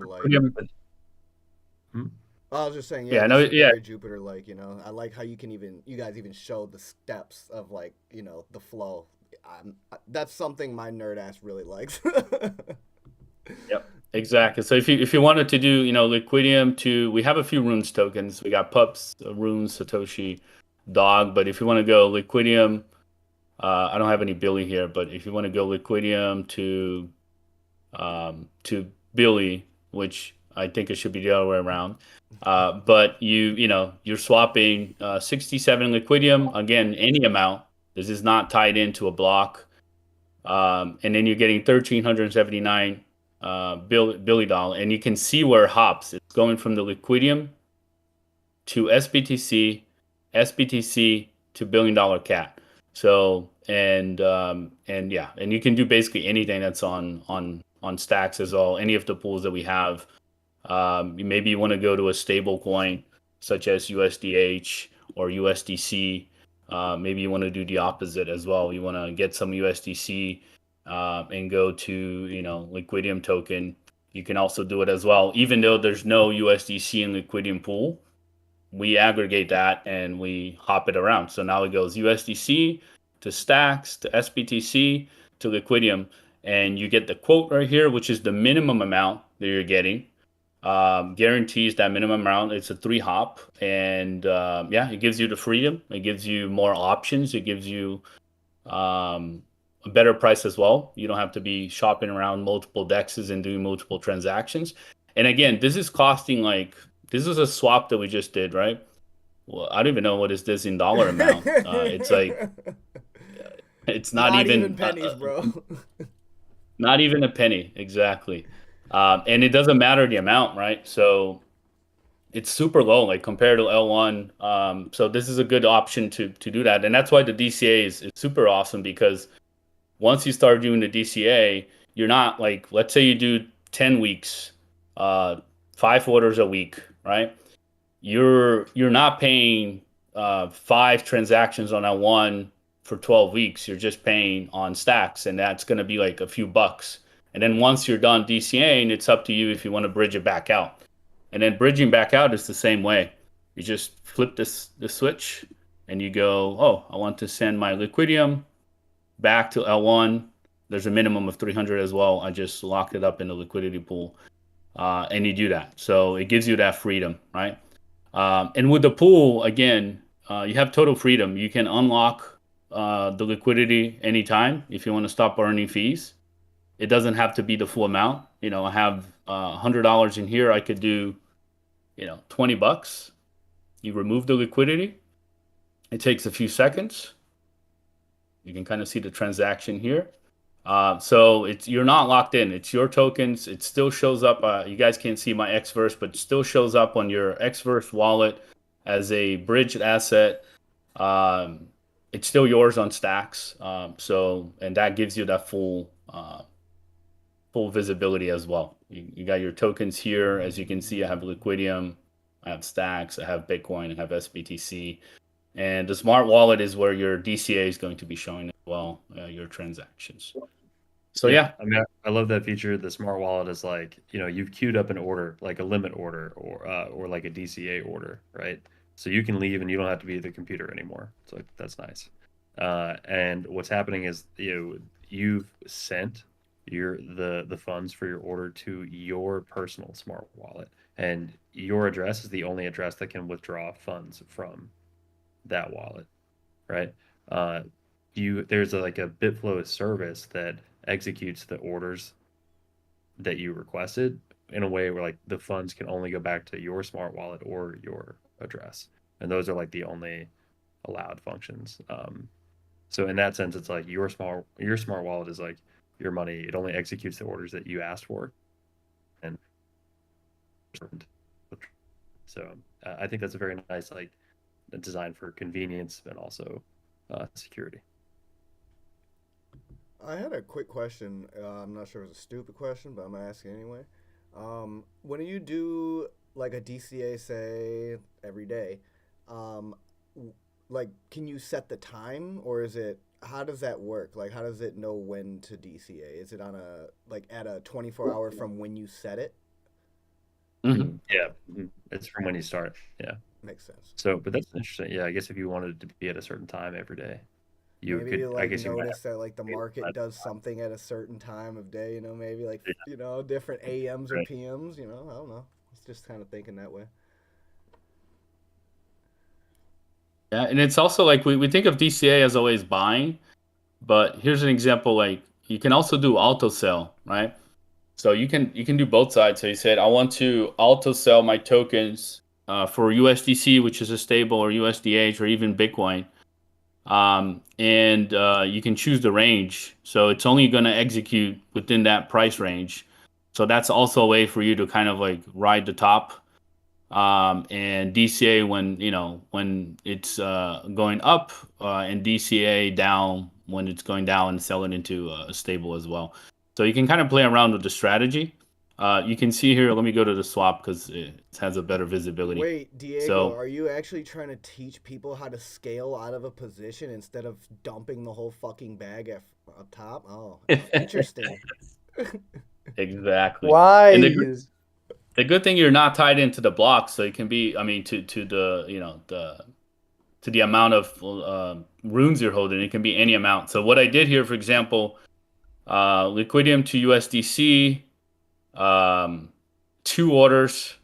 I was just saying, very Jupiter-like. I like how you guys even show the steps of like the flow. That's something my nerd ass really likes. Yep, exactly. So if you wanted to do Liquidium we have a few Runes tokens. We got Pups, Runes, Satoshi, Dog. But if you want to go Liquidium, I don't have any Billy here. But if you want to go Liquidium to Billy, which I think it should be the other way around. But you're swapping 67 Liquidium, again, any amount. This is not tied into a block. And then you're getting 1,379 Billy Doll. And you can see where it hops. It's going from the Liquidium to sBTC, sBTC to $1 billion cat. So, and you can do basically anything that's on on Stacks as well. Any of the pools that we have. Maybe you want to go to a stable coin such as USDH or USDC. Maybe you want to do the opposite as well. You want to get some USDC and go to, you know, Liquidium Token. You can also do it as well. Even though there's no USDC in Liquidium pool, we aggregate that and we hop it around. So now it goes USDC to Stacks to sBTC to Liquidium. And you get the quote right here, which is the minimum amount that you're getting. Guarantees that minimum amount. It's a 3 hop, and yeah, it gives you the freedom. It gives you more options. It gives you a better price as well. You don't have to be shopping around multiple dexes and doing multiple transactions. And again, this is costing like, this is a swap that we just did, right? Well, I don't even know what is this in dollar amount. It's like, it's not even pennies, bro. Not even a penny, exactly. And it doesn't matter the amount, right? So it's super low, like compared to L1. So this is a good option to do that. And that's why the DCA is super awesome, because once you start doing the DCA, you're not like, let's say you do 10 weeks, 5 orders a week, right? You're not paying 5 transactions on L1 for 12 weeks. You're just paying on Stacks, and that's going to be like a few bucks. And then once you're done DCAing, it's up to you if you want to bridge it back out. And then bridging back out is the same way. You just flip the switch and you go, oh, I want to send my Liquidium back to L1. There's a minimum of 300 as well. I just locked it up in the liquidity pool. And you do that. So it gives you that freedom, right? And with the pool, again, you have total freedom. You can unlock the liquidity anytime if you want to stop earning fees. It doesn't have to be the full amount. You know, I have $100 in here. I could do, you know, $20. You remove the liquidity. It takes a few seconds. You can kind of see the transaction here. So you're not locked in. It's your tokens. It still shows up. You guys can't see my Xverse, but it still shows up on your Xverse wallet as a bridged asset. It's still yours on Stacks. And that gives you that full visibility as well. You got your tokens here. As you can see, I have Liquidium, I have Stacks, I have Bitcoin, I have sBTC. And the smart wallet is where your DCA is going to be showing as well, your transactions. So yeah. I mean, I love that feature. The smart wallet is like, you know, you've queued up an order, like a limit order or like a DCA order, right? So you can leave and you don't have to be at the computer anymore. So that's nice. And what's happening is, you've sent the funds for your order to your personal smart wallet, and your address is the only address that can withdraw funds from that wallet, right? There's like a Bitflow service that executes the orders that you requested in a way where like the funds can only go back to your smart wallet or your address, and those are like the only allowed functions. So in that sense, it's like your smart wallet is like your money. It only executes the orders that you asked for, and so I think that's a very nice like design for convenience and also security. I had a quick question. I'm not sure if it's a stupid question, but I'm gonna ask it anyway. When you do like a DCA, say every day, like, can you set the time, or is it? How does that work? Like, how does it know when to DCA? Is it on at a 24-hour from when you set it? Mm-hmm. Yeah, it's from when you start. Yeah, makes sense. So, but that's interesting. Yeah, I guess if you wanted to be at a certain time every day, you maybe could. Like, I guess notice that like the market does something at a certain time of day. Maybe like different AMs or PMs. I don't know. It's just kind of thinking that way. Yeah, and it's also like we think of DCA as always buying, but here's an example. Like, you can also do auto sell, right? So you can do both sides. So you said, I want to auto sell my tokens for USDC, which is a stable, or USDH, or even Bitcoin. And you can choose the range. So it's only going to execute within that price range. So that's also a way for you to kind of like ride the top. And DCA when it's going up, and DCA down when it's going down, and sell it into a stable as well. So you can kind of play around with the strategy. You can see here, let me go to the swap because it has a better visibility. Wait, Diego, So, are you actually trying to teach people how to scale out of a position instead of dumping the whole fucking bag up top? Oh, interesting. exactly. And Wise. the good thing you're not tied into the blocks, so it can be, I mean, to the to the amount of runes you're holding. It can be any amount. So what I did here, for example, Liquidium to USDC, 2 orders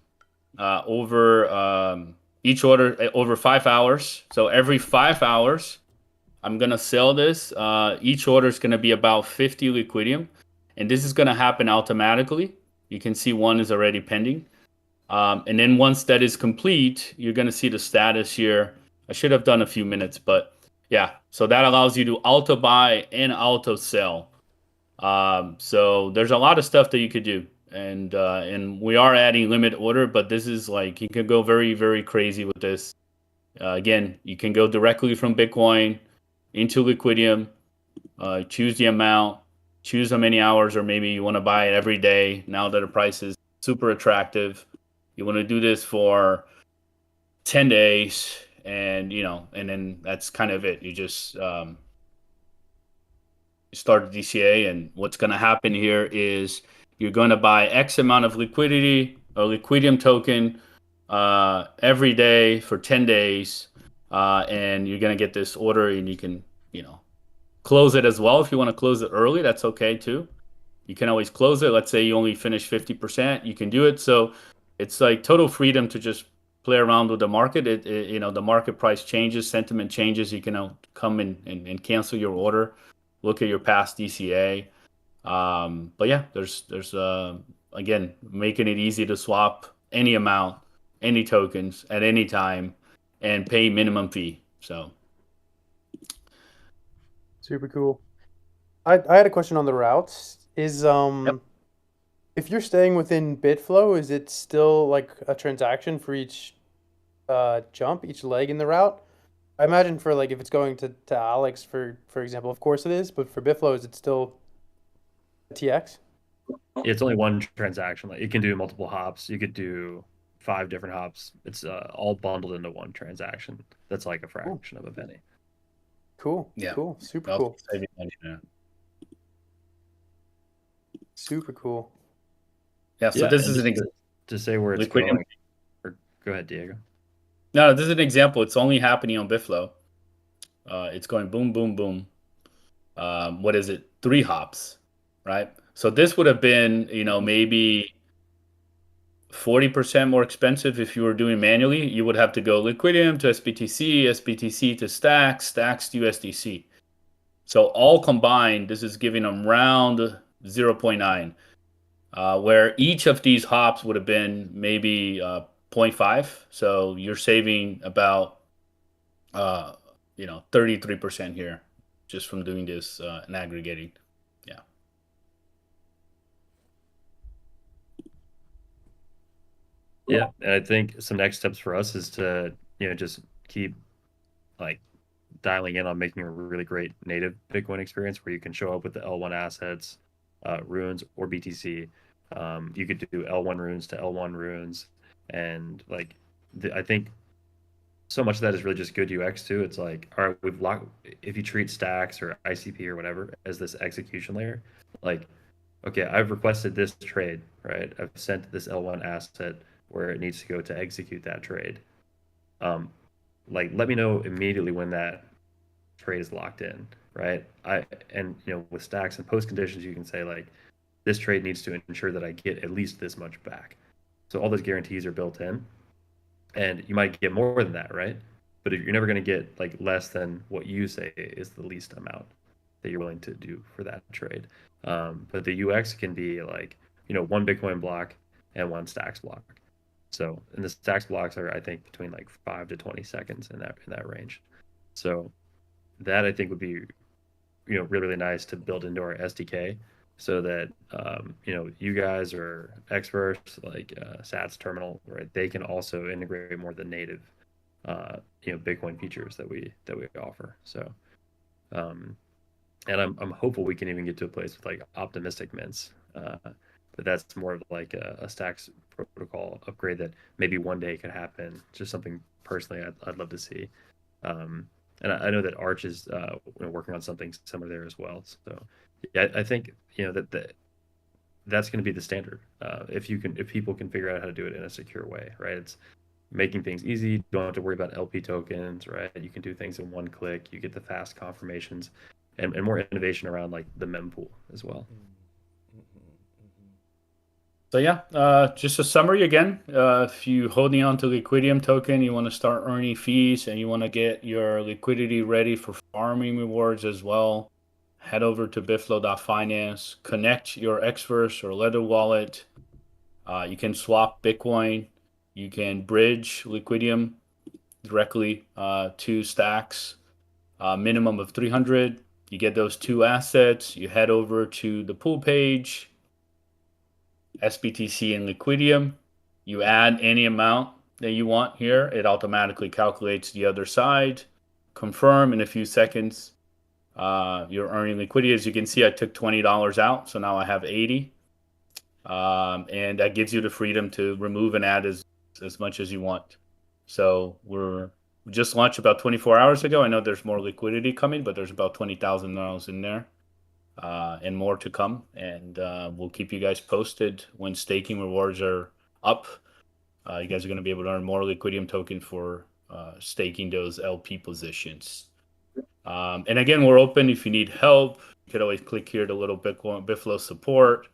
over each order over 5 hours. So every 5 hours, I'm gonna sell this. Each order is gonna be about 50 Liquidium, and this is gonna happen automatically. You can see one is already pending. And then once that is complete, you're going to see the status here. I should have done a few minutes, but yeah. So that allows you to auto buy and auto sell. So there's a lot of stuff that you could do. And we are adding limit order, but this is like, you can go very, very crazy with this. Again, you can go directly from Bitcoin into Liquidium, choose the amount, choose how many hours, or maybe you want to buy it every day now that the price is super attractive. You want to do this for 10 days, and and then that's kind of it. You just start the DCA, and what's going to happen here is you're going to buy X amount of liquidity or Liquidium token every day for 10 days, and you're going to get this order, and you can close it as well. If you want to close it early, that's okay too. You can always close it. Let's say you only finish 50%, you can do it. So it's like total freedom to just play around with the market. The market price changes, sentiment changes. You can come in and cancel your order, look at your past DCA. But yeah, there's again, making it easy to swap any amount, any tokens at any time, and pay minimum fee. So Super cool. I had a question on the routes. Is yep. if you're staying within Bitflow, is it still like a transaction for each jump, each leg in the route? I imagine for like if it's going to Alex for example, of course it is, but for Bitflow, is it still a TX? It's only one transaction. Like you can do multiple hops. You could do 5 different hops. It's all bundled into one transaction. That's like a Cool. fraction of a penny. Cool. Yeah. Cool. Super I'll cool. save you money now. Super cool. Yeah, so Yeah, this and is just an example. to say where it's Liquidium. going. Or go ahead, Diego. No, this is an example. It's only happening on Bitflow. It's going boom, boom, boom. What is it? 3 hops, right? So this would have been, maybe 40% more expensive if you were doing manually. You would have to go Liquidium to sBTC, sBTC to Stacks, Stacks to USDC. So all combined, this is giving them round 0.9. Where each of these hops would have been maybe 0.5. So you're saving about 33% here just from doing this and aggregating. Yeah. Yeah, and I think some next steps for us is to just keep like dialing in on making a really great native Bitcoin experience where you can show up with the L1 assets, runes or BTC. You could do L1 runes to L1 runes, and like I think so much of that is really just good UX too. It's like, all right, we've locked. If you treat stacks or ICP or whatever as this execution layer, like, okay, I've requested this trade, right? I've sent this L1 asset where it needs to go to execute that trade. Like, let me know immediately when that trade is locked in, right? With stacks and post conditions, you can say like, this trade needs to ensure that I get at least this much back. So all those guarantees are built in, and you might get more than that, right? But if you're never going to get like less than what you say is the least amount that you're willing to do for that trade. But the UX can be like, one Bitcoin block and one stacks block. So, and the stacks blocks are, I think, between like 5 to 20 seconds in that range. So that I think would be, really, really nice to build into our SDK so that, you guys are experts like Sats Terminal, right? They can also integrate more of the native, Bitcoin features that we offer. So, and I'm hopeful we can even get to a place with like optimistic mints. But that's more of like a stacks protocol upgrade that maybe one day could happen. Just something personally I'd love to see. And I know that Arch is working on something similar there as well. So yeah, I think that's going to be the standard. If people can figure out how to do it in a secure way, right? It's making things easy. You don't have to worry about LP tokens, right? You can do things in one click. You get the fast confirmations, and more innovation around like the mempool as well. So yeah, just a summary again. If you holding on to Liquidium token, you want to start earning fees and you want to get your liquidity ready for farming rewards as well, head over to bitflow.finance, connect your Xverse or Ledger wallet. You can swap Bitcoin. You can bridge Liquidium directly to stacks, minimum of 300. You get those two assets. You head over to the pool page, sBTC and Liquidium. You add any amount that you want here. It automatically calculates the other side. Confirm in a few seconds. You're earning liquidity. As you can see, I took $20 out, so now I have 80. And that gives you the freedom to remove and add as much as you want. So we just launched about 24 hours ago. I know there's more liquidity coming, but there's about $20,000 in there. And more to come. And we'll keep you guys posted when staking rewards are up. You guys are going to be able to earn more Liquidium token for staking those LP positions. And again, we're open if you need help. You could always click here to little Bitflow support.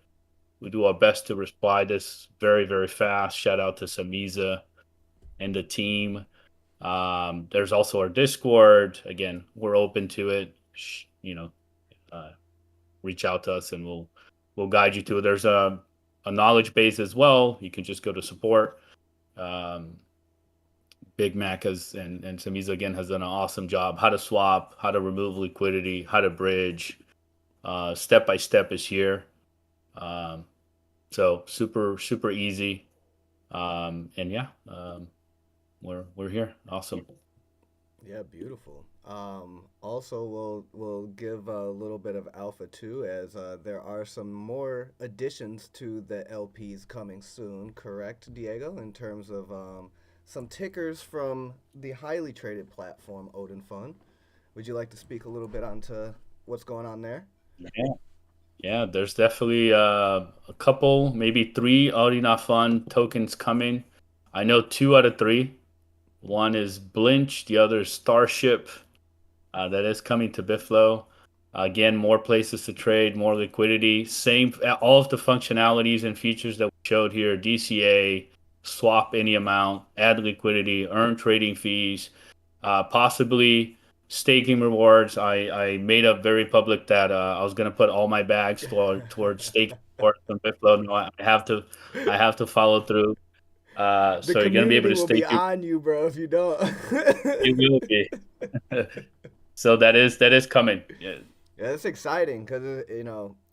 We do our best to reply this very, very fast. Shout out to Samiza and the team. There's also our Discord. Again, we're open to it. Reach out to us and we'll guide you to it. There's a knowledge base as well. You can just go to support. Big Mac and Samiza again has done an awesome job. How to swap, how to remove liquidity, how to bridge. Step by step is here. So super easy. And yeah, we're here. Awesome. Yeah, beautiful. Also, we'll give a little bit of alpha too, as there are some more additions to the LPs coming soon. Correct, Diego? In terms of some tickers from the highly traded platform Odin Fun. Would you like to speak a little bit onto what's going on there? Yeah. There's definitely a couple, maybe 3 Odin Fun tokens coming. I know 2 out of 3. One is Blinch, the other is Starship. That is coming to Bitflow. Again, more places to trade, more liquidity. Same, all of the functionalities and features that we showed here: DCA, swap any amount, add liquidity, earn trading fees, possibly staking rewards. I made up very public that I was going to put all my bags towards staking rewards from Bitflow. No, I have to follow through. The So you're going to be able community to will be stake. on you, bro, if you don't. You will be. So that is coming. Yeah. Yeah, it's exciting because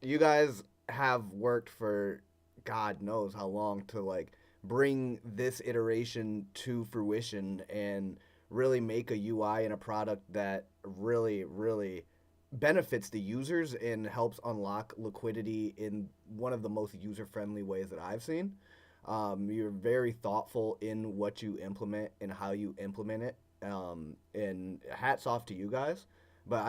you guys have worked for God knows how long to like bring this iteration to fruition and really make a UI and a product that really benefits the users and helps unlock liquidity in one of the most user friendly ways that I've seen. You're very thoughtful in what you implement and how you implement it. And hats off to you guys. But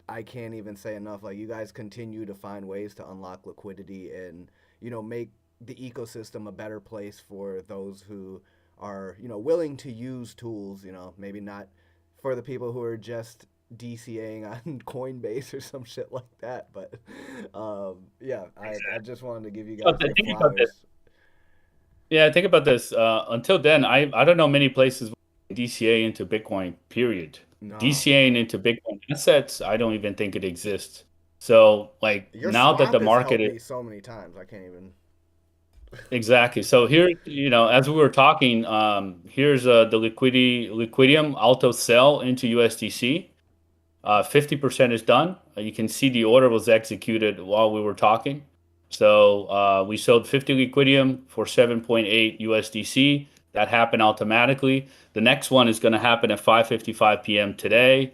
I can't even say enough. Like, you guys continue to find ways to unlock liquidity and make the ecosystem a better place for those who are willing to use tools. Maybe not for the people who are just DCAing on Coinbase or some shit like that. But yeah, I just wanted to give you guys the flowers. Yeah, think about this. Until then, I don't know many places DCA into Bitcoin. Period. No. DCAing into Bitcoin assets, I don't even think it exists. So, like, Your now that the has market helped is me so many times, I can't even. exactly. So here, as we were talking, here's the Liquidium auto sell into USDC. 50% is done. You can see the order was executed while we were talking. So we sold 50 Liquidium for 7.8 USDC. That happened automatically. The next one is going to happen at 5:55 p.m. today.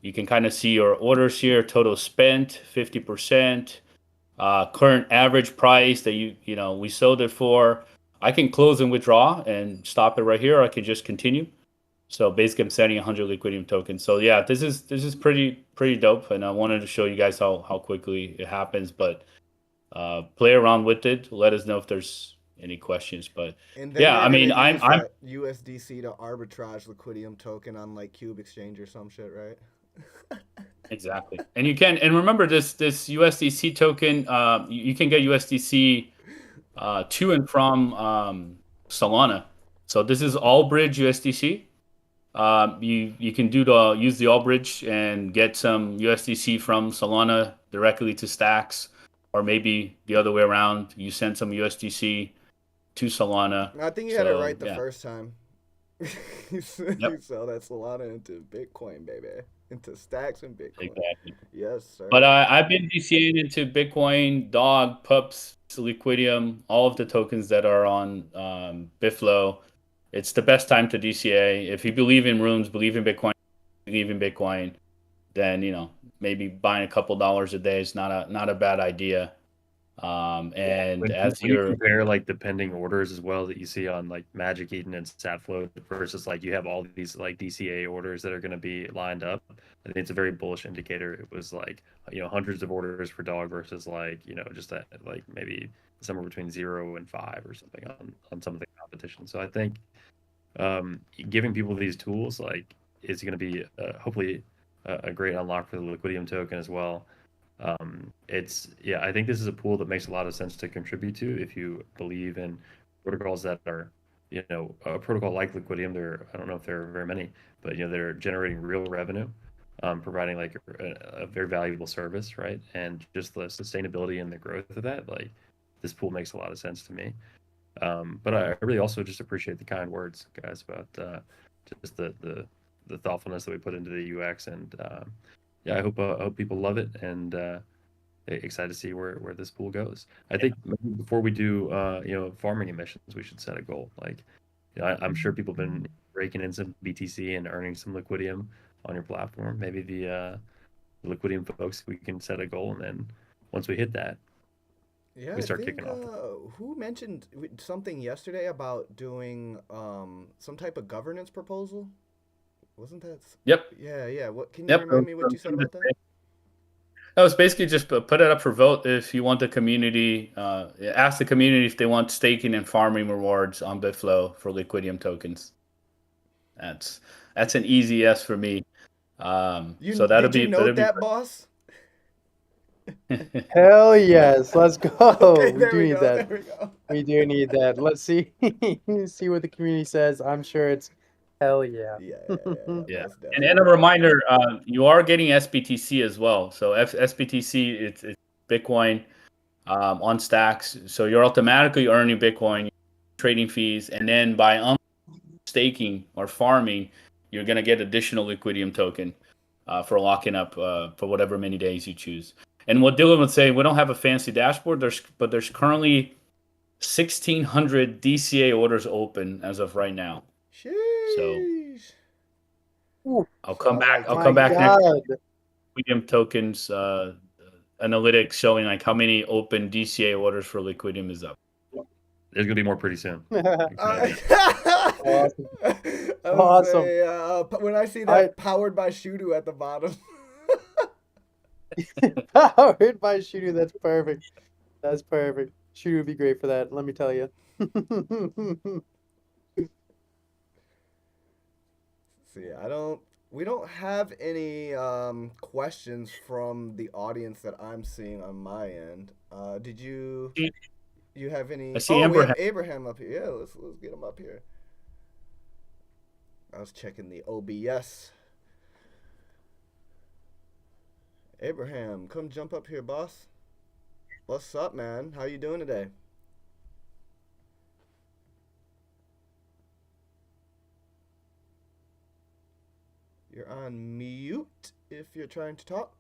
You can kind of see your orders here, total spent, 50%, current average price that we sold it for. I can close and withdraw and stop it right here. Or I could just continue. So basically, I'm sending 100 Liquidium tokens. So yeah, this is pretty dope, and I wanted to show you guys how quickly it happens. But play around with it. Let us know if there's any questions. But And then yeah, you're I gonna mean, use I'm that USDC to arbitrage Liquidium token on like Cube Exchange or some shit, right? exactly, and you can remember this USDC token. You can get USDC to and from Solana. So this is Allbridge USDC. You can use the Allbridge and get some USDC from Solana directly to Stacks, or maybe the other way around. You send some USDC to Solana. I think you had it So right the yeah, first time. You yep, sell that Solana into Bitcoin, baby. Into stacks and Bitcoin. exactly. Yes, sir. But I've been DCAing into Bitcoin, Dog, Pups, Liquidium, all of the tokens that are on Bitflow. It's the best time to DCA. If you believe in rooms, believe in Bitcoin, then maybe buying a couple dollars a day is not a bad idea. And as when you you're compare like the pending orders as well that you see on like Magic Eden and Statflow versus like you have all these like DCA orders that are going to be lined up, I think it's a very bullish indicator. It was like hundreds of orders for Dog versus like just that like maybe somewhere between 0 and 5 or something on some of the competition. So I think giving people these tools like is going to be hopefully a great unlock for the Liquidium token as well. I think this is a pool that makes a lot of sense to contribute to if you believe in protocols that are a protocol like Liquidium. I don't know if there are very many, but they're generating real revenue, providing like a very valuable service, right? And just the sustainability and the growth of that, like this pool makes a lot of sense to me. But I really also just appreciate the kind words, guys, about just the thoughtfulness that we put into the UX, and I hope people love it, and excited to see where this pool goes. I think maybe before we do farming emissions, we should set a goal. Like I'm sure people have been raking in some BTC and earning some Liquidium on your platform. Maybe the Liquidium folks, we can set a goal, and then once we hit that, Yeah, we I start think kicking off. who mentioned something yesterday about doing some type of governance proposal? Wasn't that? Yep. Yeah. What can you Yep. remind me what you said about that? No, it's basically just put it up for vote if you want the community. Ask the community if they want staking and farming rewards on Bitflow for Liquidium tokens. That's an easy yes for me. So Did you note that, boss? Hell yes, let's go. Okay, We there do we need go. that. There we go. We do need that. Let's see see what the community says. I'm sure it's hell yeah. Yeah, Yeah, most and definitely. a reminder, you are getting sBTC as well. So sBTC, it's Bitcoin on Stacks. So you're automatically earning Bitcoin, trading fees, and then by staking or farming, you're gonna get additional Liquidium token for locking up for whatever many days you choose. And what Dylan would say, we don't have a fancy dashboard. There's currently 1,600 DCA orders open as of right now. So Sheesh. I'll come back. like I'll it. come back God. next Liquidium tokens analytics showing like how many open DCA orders for Liquidium is up. There's gonna be more pretty soon. Awesome. I would Awesome. say, when I see that powered by Shudu at the bottom. Powered by Shudu, that's perfect. That's perfect. Shudu would be great for that, let me tell you. See, we don't have any questions from the audience that I'm seeing on my end. Did you have any? I see we Abraham. have Abraham up here. Yeah, let's get him up here. I was checking the OBS. Abraham, come jump up here, boss. What's up, man? How you doing today? You're on mute if you're trying to talk.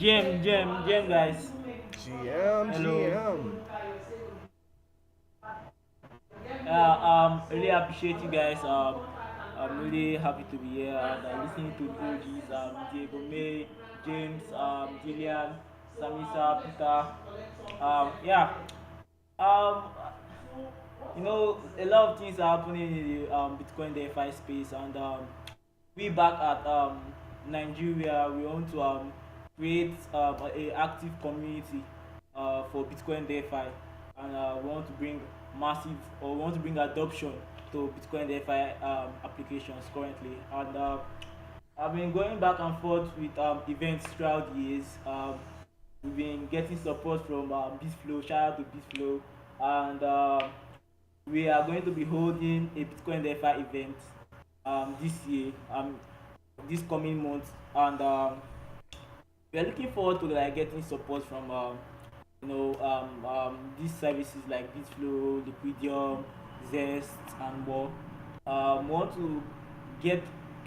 GM, guys. GM, Hello. GM. Really appreciate you guys. I'm really happy to be here and listening to the OGs. Diego May, James, Gillian, Samisa, Peter. Yeah. Um, a lot of things are happening in the Bitcoin DeFi space, and we back at Nigeria. We want to create a active community for Bitcoin DeFi, and we want to bring massive or we want to bring adoption to Bitcoin DeFi applications currently. And I've been going back and forth with events throughout the years. We've been getting support from Bitflow. Shout out to Bitflow, and we are going to be holding a Bitcoin DeFi event this year, this coming month, and we are looking forward to like getting support from these services like Bitflow, Liquidium, Zest, and more. We want to get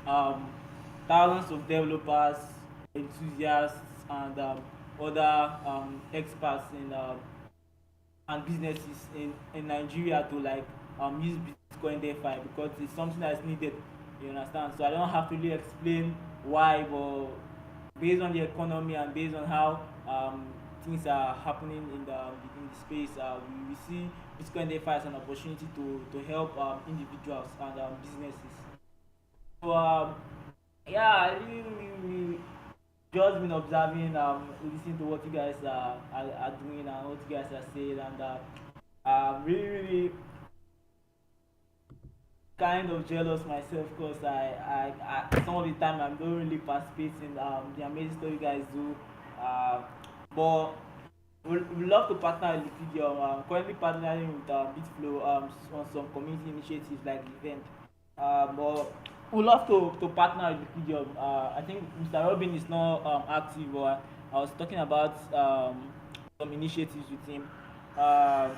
um, thousands of developers, enthusiasts, and other experts in and businesses in Nigeria to like use Bitcoin DeFi because it's something that's needed. You understand? So I don't have to really explain why, but based on the economy and based on how things are happening in the space, we see Bitcoin DeFi as an opportunity to help individuals and businesses. So yeah, I really just been observing, listening to what you guys are doing and what you guys are saying, and really kind of jealous myself because some of the time I don't really participate in the amazing stuff you guys do. But we love to partner with Liquidium. Currently partnering with Bitflow on some community initiatives like the event. But we love to partner with Liquidium. I think Mr. Robin is not active, but I was talking about some initiatives with him. Uh,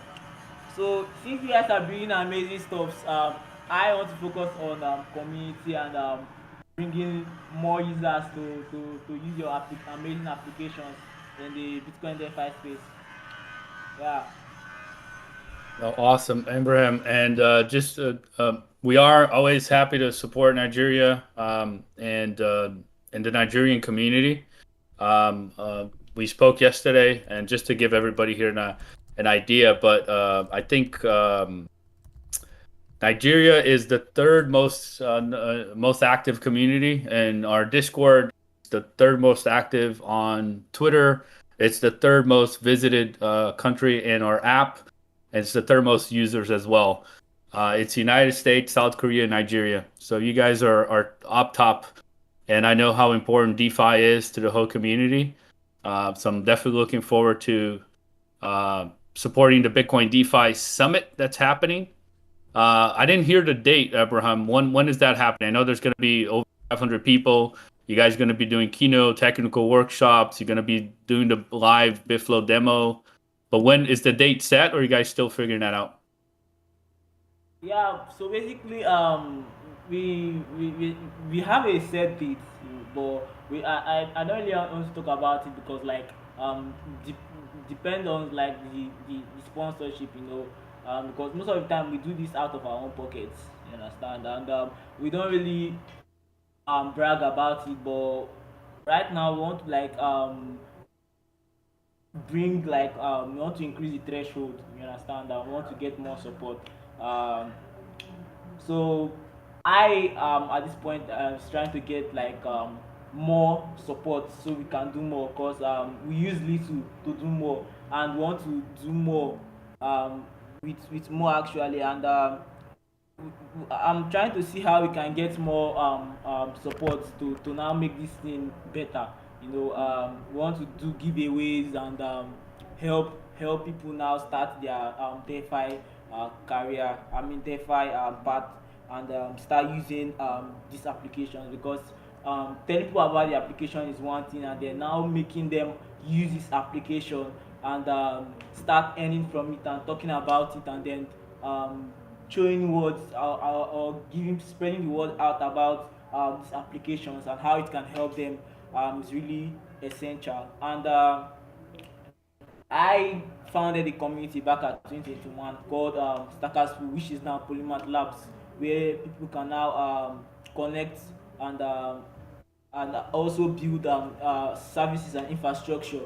so since you guys are doing amazing stuff, I want to focus on community and bringing more users to use your amazing applications in the Bitcoin DeFi space. Yeah. Oh, awesome, Abraham. And we are always happy to support Nigeria and the Nigerian community. We spoke yesterday, and just to give everybody here an idea, but I think Nigeria is the third most active community, and our Discord is the third most active on Twitter. It's the third most visited country in our app. And it's the third most users as well. It's United States, South Korea, Nigeria. So you guys are up top, and I know how important DeFi is to the whole community. So I'm definitely looking forward to supporting the Bitcoin DeFi Summit that's happening. I didn't hear the date, Abraham. When is that happening? I know there's going to be over 500 people. You guys are going to be doing keynote technical workshops. You're going to be doing the live Bitflow demo. But when is the date set, or are you guys still figuring that out? Yeah, so basically, we have a set date, but I don't really want to talk about it because like de- depend on like the sponsorship, because most of the time we do this out of our own pockets, you understand, and we don't really brag about it, but right now we want to like bring like we want to increase the threshold, you understand, and we want to get more support. um so I at this point is trying to get like more support so we can do more because we use little to do more and we want to do more um with more actually, and I'm trying to see how we can get more support to now make this thing better. We want to do giveaways and help people now start their DeFi career. I mean DeFi path, and start using these applications because telling people about the application is one thing, and then now making them use this application and start earning from it and talking about it, and then um, showing words or giving spreading the word out about these applications and how it can help them is really essential. And I founded a community back at 2021 called Stackers Pool, which is now Polymath Labs, where people can now connect and also build services and infrastructure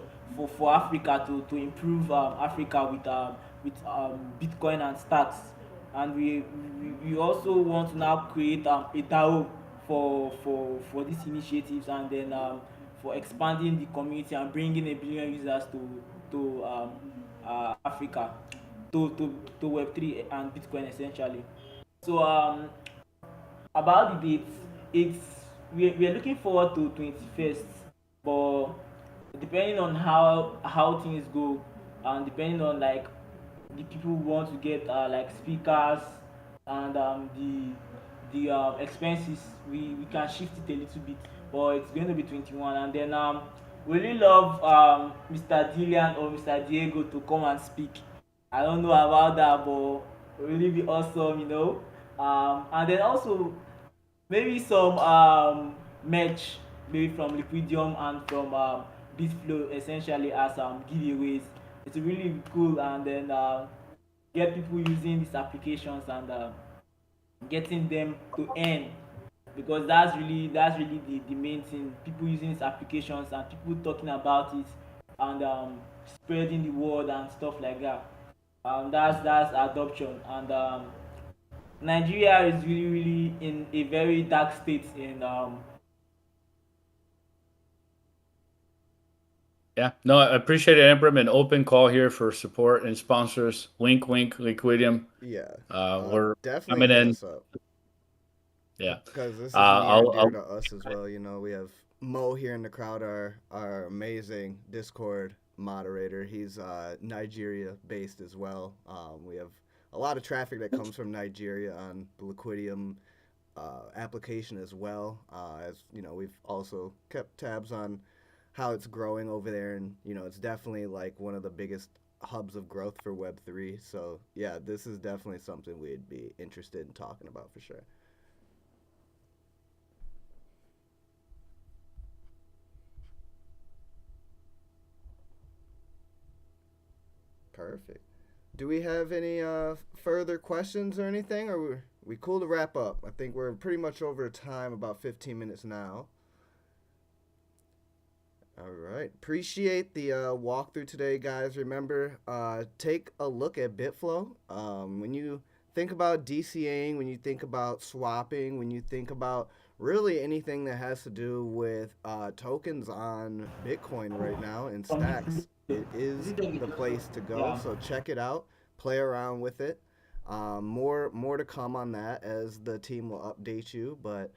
for Africa to improve Africa with Bitcoin and stacks. And we also want to now create a DAO for these initiatives, and then for expanding the community and bringing a billion users to Africa, to Web3 and Bitcoin essentially. So about the dates, it's we are looking forward to 21st, but depending on how things go, and depending on like the people who want to get like speakers, and the expenses, we can shift it a little bit, but it's going to be 21. And then we really love Mr. Dillian or Mr. Diego to come and speak. I don't know about that, but it will really be awesome, you know. And then also maybe some merch, maybe from Liquidium and from Bitflow, essentially as giveaways. It's really cool, and then get people using these applications, and getting them to earn, because that's really the main thing. People using these applications and people talking about it, and spreading the word and stuff like that. That's adoption. And Nigeria is really in a very dark state in Yeah, no, I appreciate it, Abram. An open call here for support and sponsors. Wink, wink, Liquidium. Yeah. We're Definitely coming hit in. us up. Yeah. Because this is near and I'll, dear I'll to us as well. You know, we have Mo here in the crowd, our amazing Discord moderator. He's Nigeria based as well. We have a lot of traffic that comes from Nigeria on the Liquidium application as well. As you know, we've also kept tabs on how it's growing over there, and you know, it's definitely like one of the biggest hubs of growth for Web3. So yeah, this is definitely something we'd be interested in talking about for sure. Perfect. Do we have any further questions or anything, or we cool to wrap up? I think we're pretty much over time, about 15 minutes now. All right. Appreciate the walkthrough today, guys. Remember, take a look at Bitflow. When you think about DCAing, when you think about swapping, when you think about really anything that has to do with tokens on Bitcoin right now and stacks, it is the place to go. yeah. So check it out, play around with it. More to come on that as the team will update you. But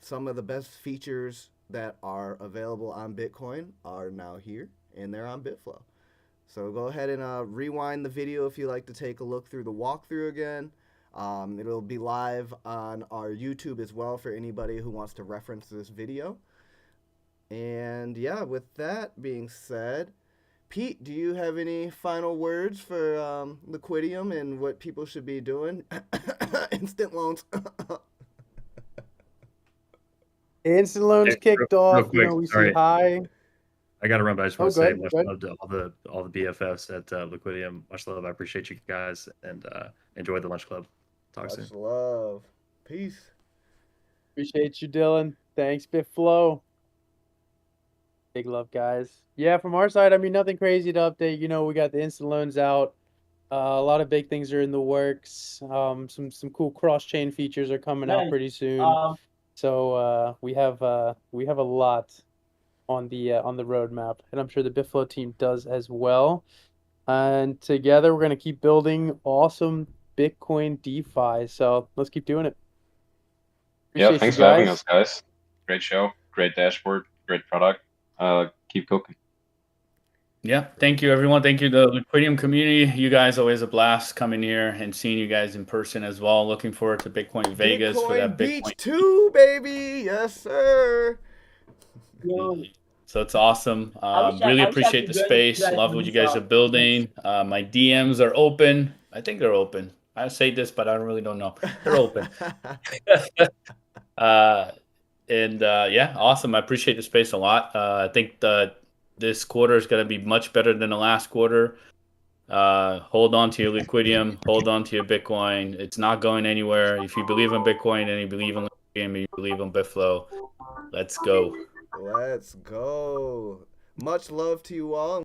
some of the best features that are available on Bitcoin are now here, and they're on Bitflow. So go ahead and rewind the video if you like to take a look through the walkthrough again. It'll be live on our YouTube as well for anybody who wants to reference this video. And yeah, with that being said, Pete, do you have any final words for Liquidium and what people should be doing? Instant loans. Instant loans Hey, kicked real off. quick, We see sorry. high. I got to run, but I just Oh, want to go say ahead. much Go ahead. love to all the BFFs at Liquidium. Much love. I appreciate you guys, and enjoy the lunch club. Talk soon. Much love. Peace. Appreciate you, Dylan. Thanks, Bitflow. Big love, guys. Yeah, from our side, I mean, nothing crazy to update. You know, we got the instant loans out. A lot of big things are in the works. Some cool cross-chain features are coming out Guys, pretty soon. um So we have a lot on the roadmap, and I'm sure the Bitflow team does as well. And together, we're gonna keep building awesome Bitcoin DeFi. So let's keep doing it. Yeah, Appreciate you thanks for having guys. us, guys. Great show, great dashboard, great product. Keep cooking. Yeah, thank you, everyone. Thank you, the Liquidium community. You guys always a blast coming here and seeing you guys in person as well. Looking forward to Bitcoin Vegas for Bitcoin that Beach Bitcoin. 2, baby. Yes, sir. yo, So it's awesome. Really I wish I appreciate could the join you space. guys Love on what you this guys are building. My DMs are open. I think they're open. I say this, but I really don't know. They're open. And yeah, awesome. I appreciate the space a lot. I think this quarter is going to be much better than the last quarter. Hold on to your Liquidium, hold on to your Bitcoin. It's not going anywhere. If you believe in Bitcoin and you believe in Liquidium and you believe in Bitflow, let's go. Let's go. Much love to you all.